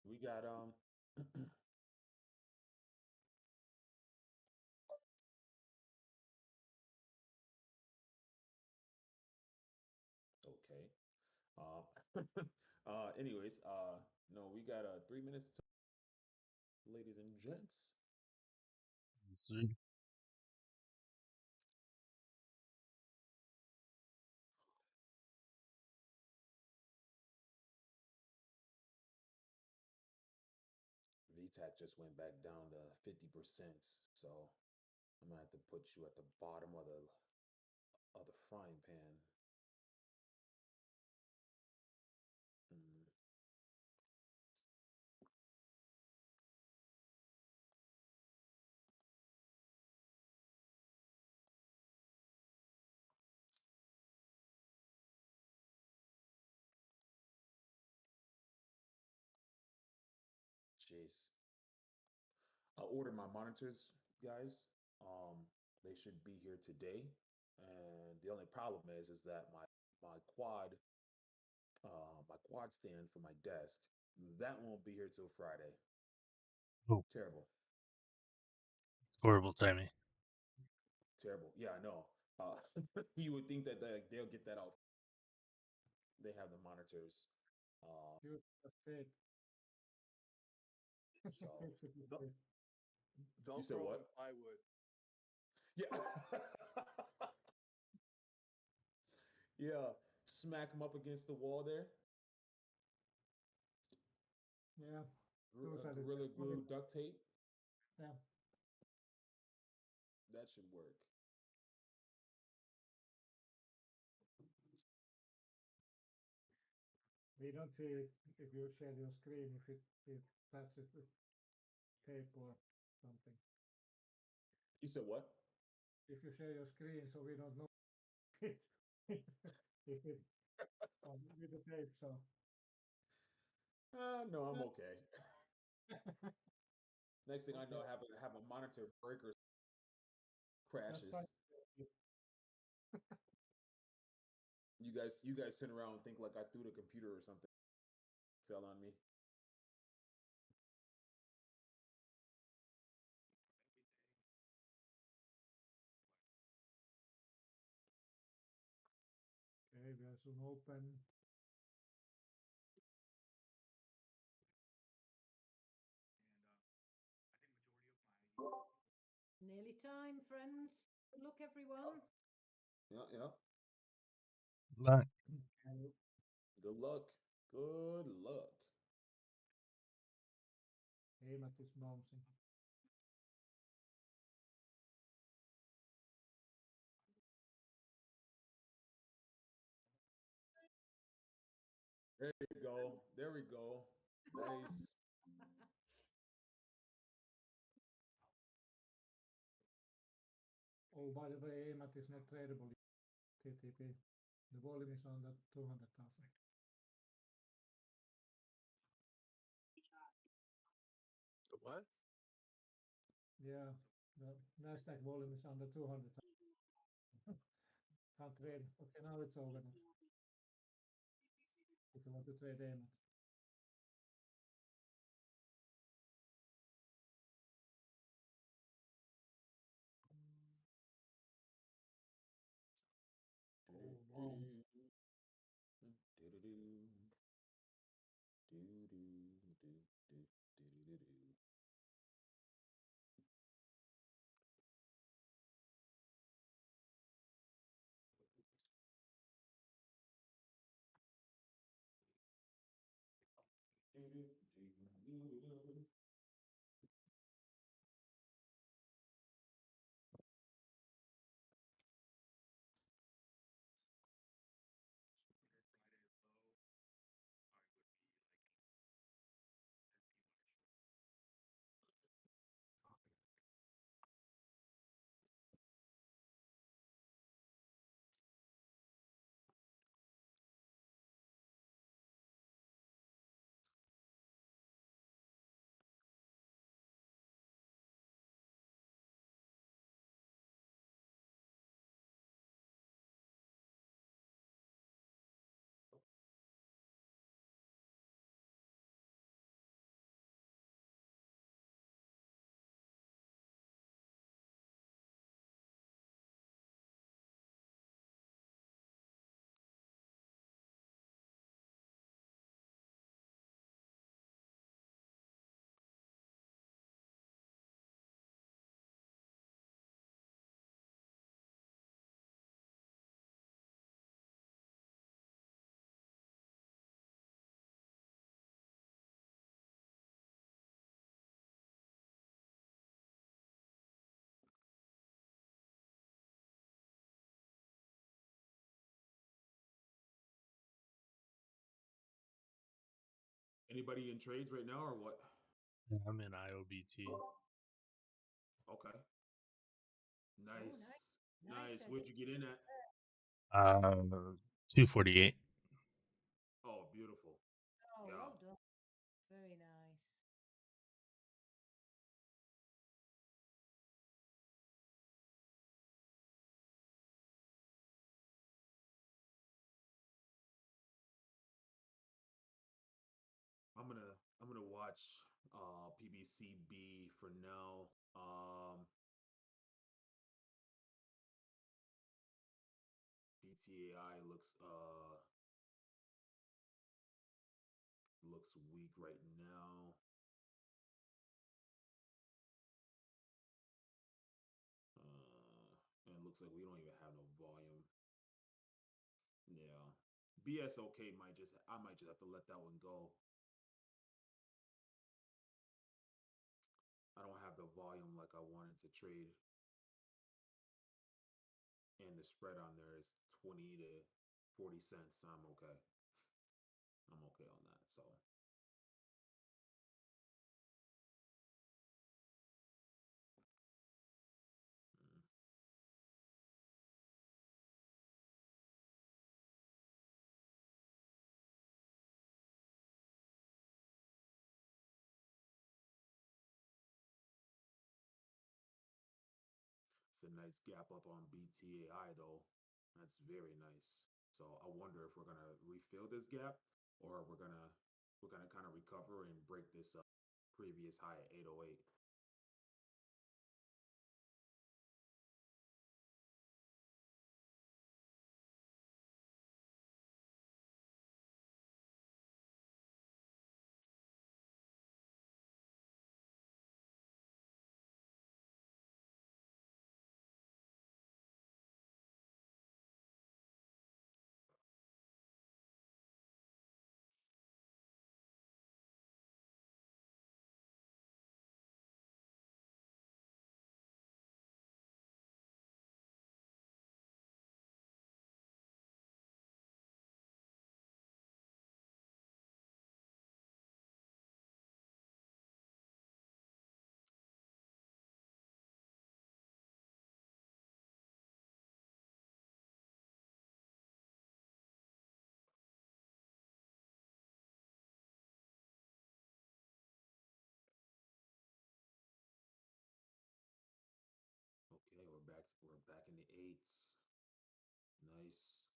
we got okay. Um, anyways, no, we got 3 minutes to ladies and gents. See? VTAC just went back down to 50%, so I'm gonna have to put you at the bottom of the frying pan. Mm, jeez. I ordered my monitors, guys. Um, they should be here today, and the only problem is that my quad my quad stand for my desk that won't be here till Friday. Oh, Terrible, horrible timing. terrible. Yeah, I know. You would think that they'll get that out. They have the monitors. You just said So basically Don't, said, you don't said grow what? on plywood. Yeah, yeah. Smack them up against the wall there. yeah, those are the Gorilla only, glue, duct tape. yeah. That should work. We don't see it if you share your screen if it touches with tape or something. You said what? If you share your screen, so we don't know it if it with the tape. So No, I'm okay. Next thing I know, okay, have a monitor breaker that's crashes. fine. You guys sit around and think like I threw the computer or something fell on me. Okay, we are soon open. Nearly time, friends. Good luck, everyone. Yeah, yeah. Luck. Okay, Good luck. Good luck. AMAT is bouncing. There you go. There we go. Nice. Oh, by the way, AMAT is not tradable TTP. The volume is on the 200,000. The what? Yeah, the Nasdaq volume is under 200,000. Can't trade. Okay, now it's over now. If you want to trade AMAT. Oh wow. Anybody in trades right now or what? I'm in IOBT. Okay. Oh, Nice. nice. Nice, Nice. Where'd Eddie. you get in at? 248. Oh, beautiful. Oh, Yeah. well done. Very nice. I'm gonna watch PBCB for now. BTAI looks weak right now. And it looks like we don't even have no volume. Yeah. BSOK I might just have to let that one go. I don't have the volume like I wanted to trade. And the spread on there is 20 to 40 cents. I'm okay. I'm okay on that. So mm. It's a nice gap up on BTAI though. That's very nice. So I wonder if we're gonna refill this gap or we're gonna kind of recover and break this previous high at 808. Okay, we're back in the eights. Nice.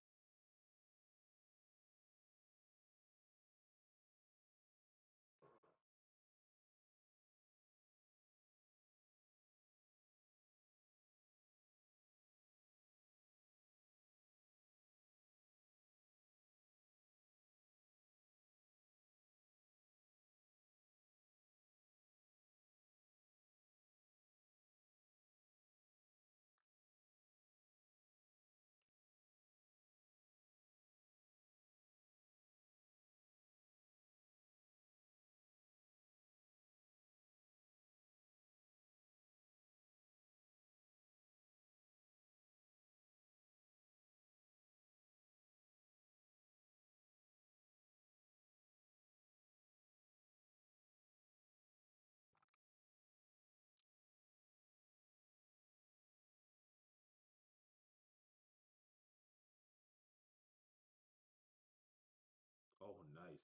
Oh, nice.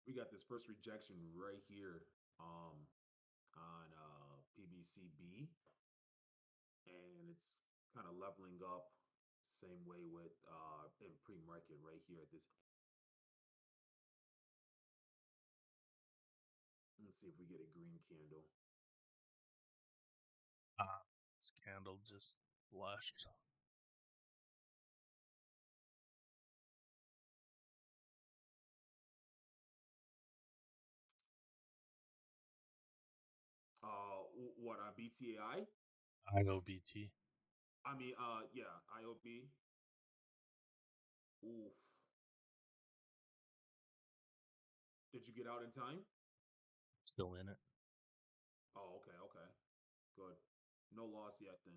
We got this first rejection right here on PBCB, and it's kind of leveling up. Same way with in pre-market right here at this. Let's see if we get a green candle. candle just flushed. What BTAI? IOBT. I mean, yeah, IOB. Oof. Did you get out in time? Still in it. Oh, okay, okay, good. No loss yet then.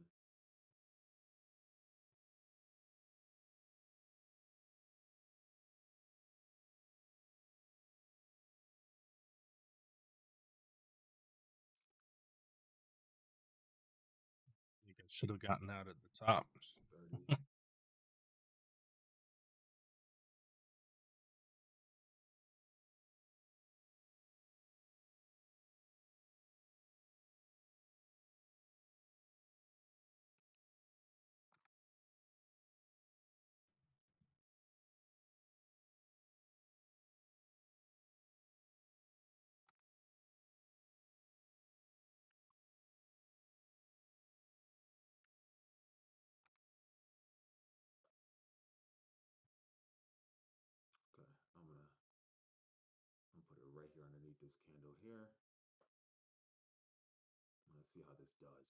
I think I should have gotten out at the top. 30. Okay, I'm gonna put it right here underneath this candle here. Let's see how this does.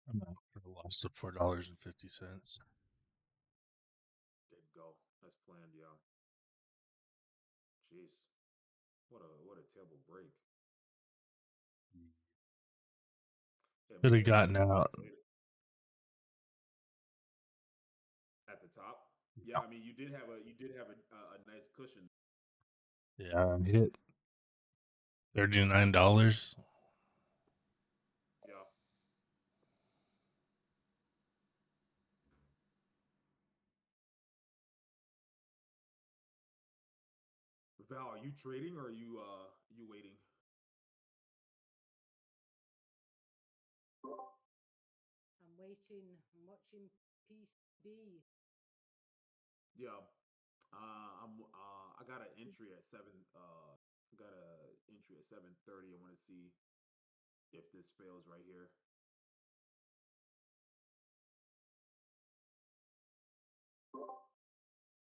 I'm out for a loss of $4.50. There you go. That's planned, yeah. Jeez. What a terrible break. Yeah, Should maybe have I should gotten have taken out. it later. At the top. Yeah, Yeah, I mean you did have a nice cushion. yeah, I hit $39. Yeah. Val, are you trading or are you waiting? I'm waiting. I'm watching PCB. Yeah. I got an entry at 7:30. I want to see if this fails right here.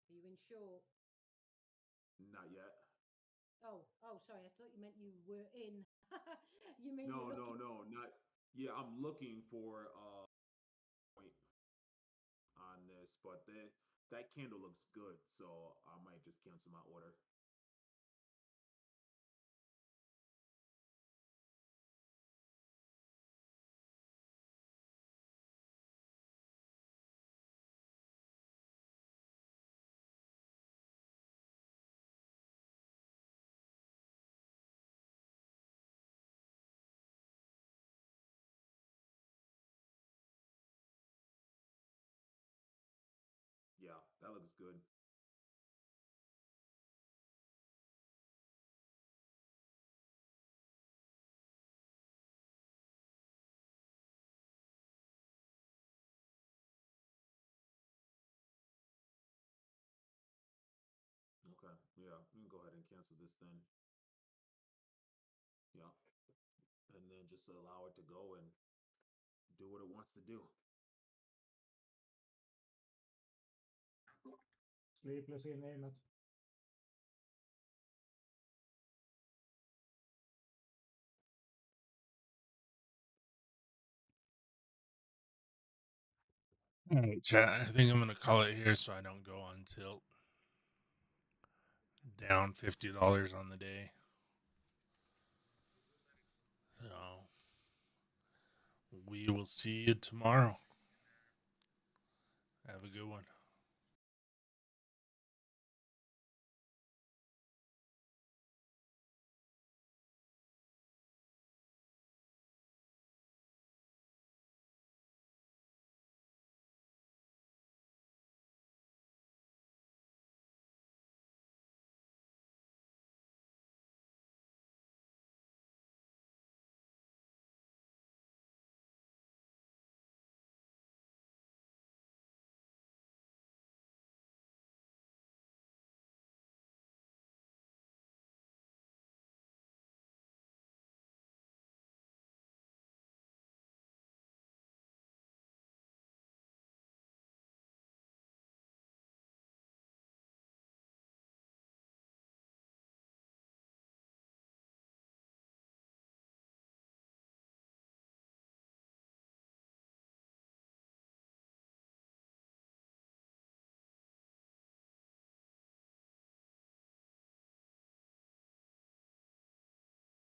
Are you in short? Not yet. Oh, sorry. I thought you meant you were in. You mean you're No, no, looking? no, not. Yeah, I'm looking for point on this, but that candle looks good, so I might just cancel my order. Yeah, that looks good. Okay, yeah, we can go ahead and cancel this then. Yeah, and then just allow it to go and do what it wants to do. Sleepless in Einat. All right, chat. I think I'm gonna call it here so I don't go on tilt. Down $50 on the day. So we will see you tomorrow. Have a good one.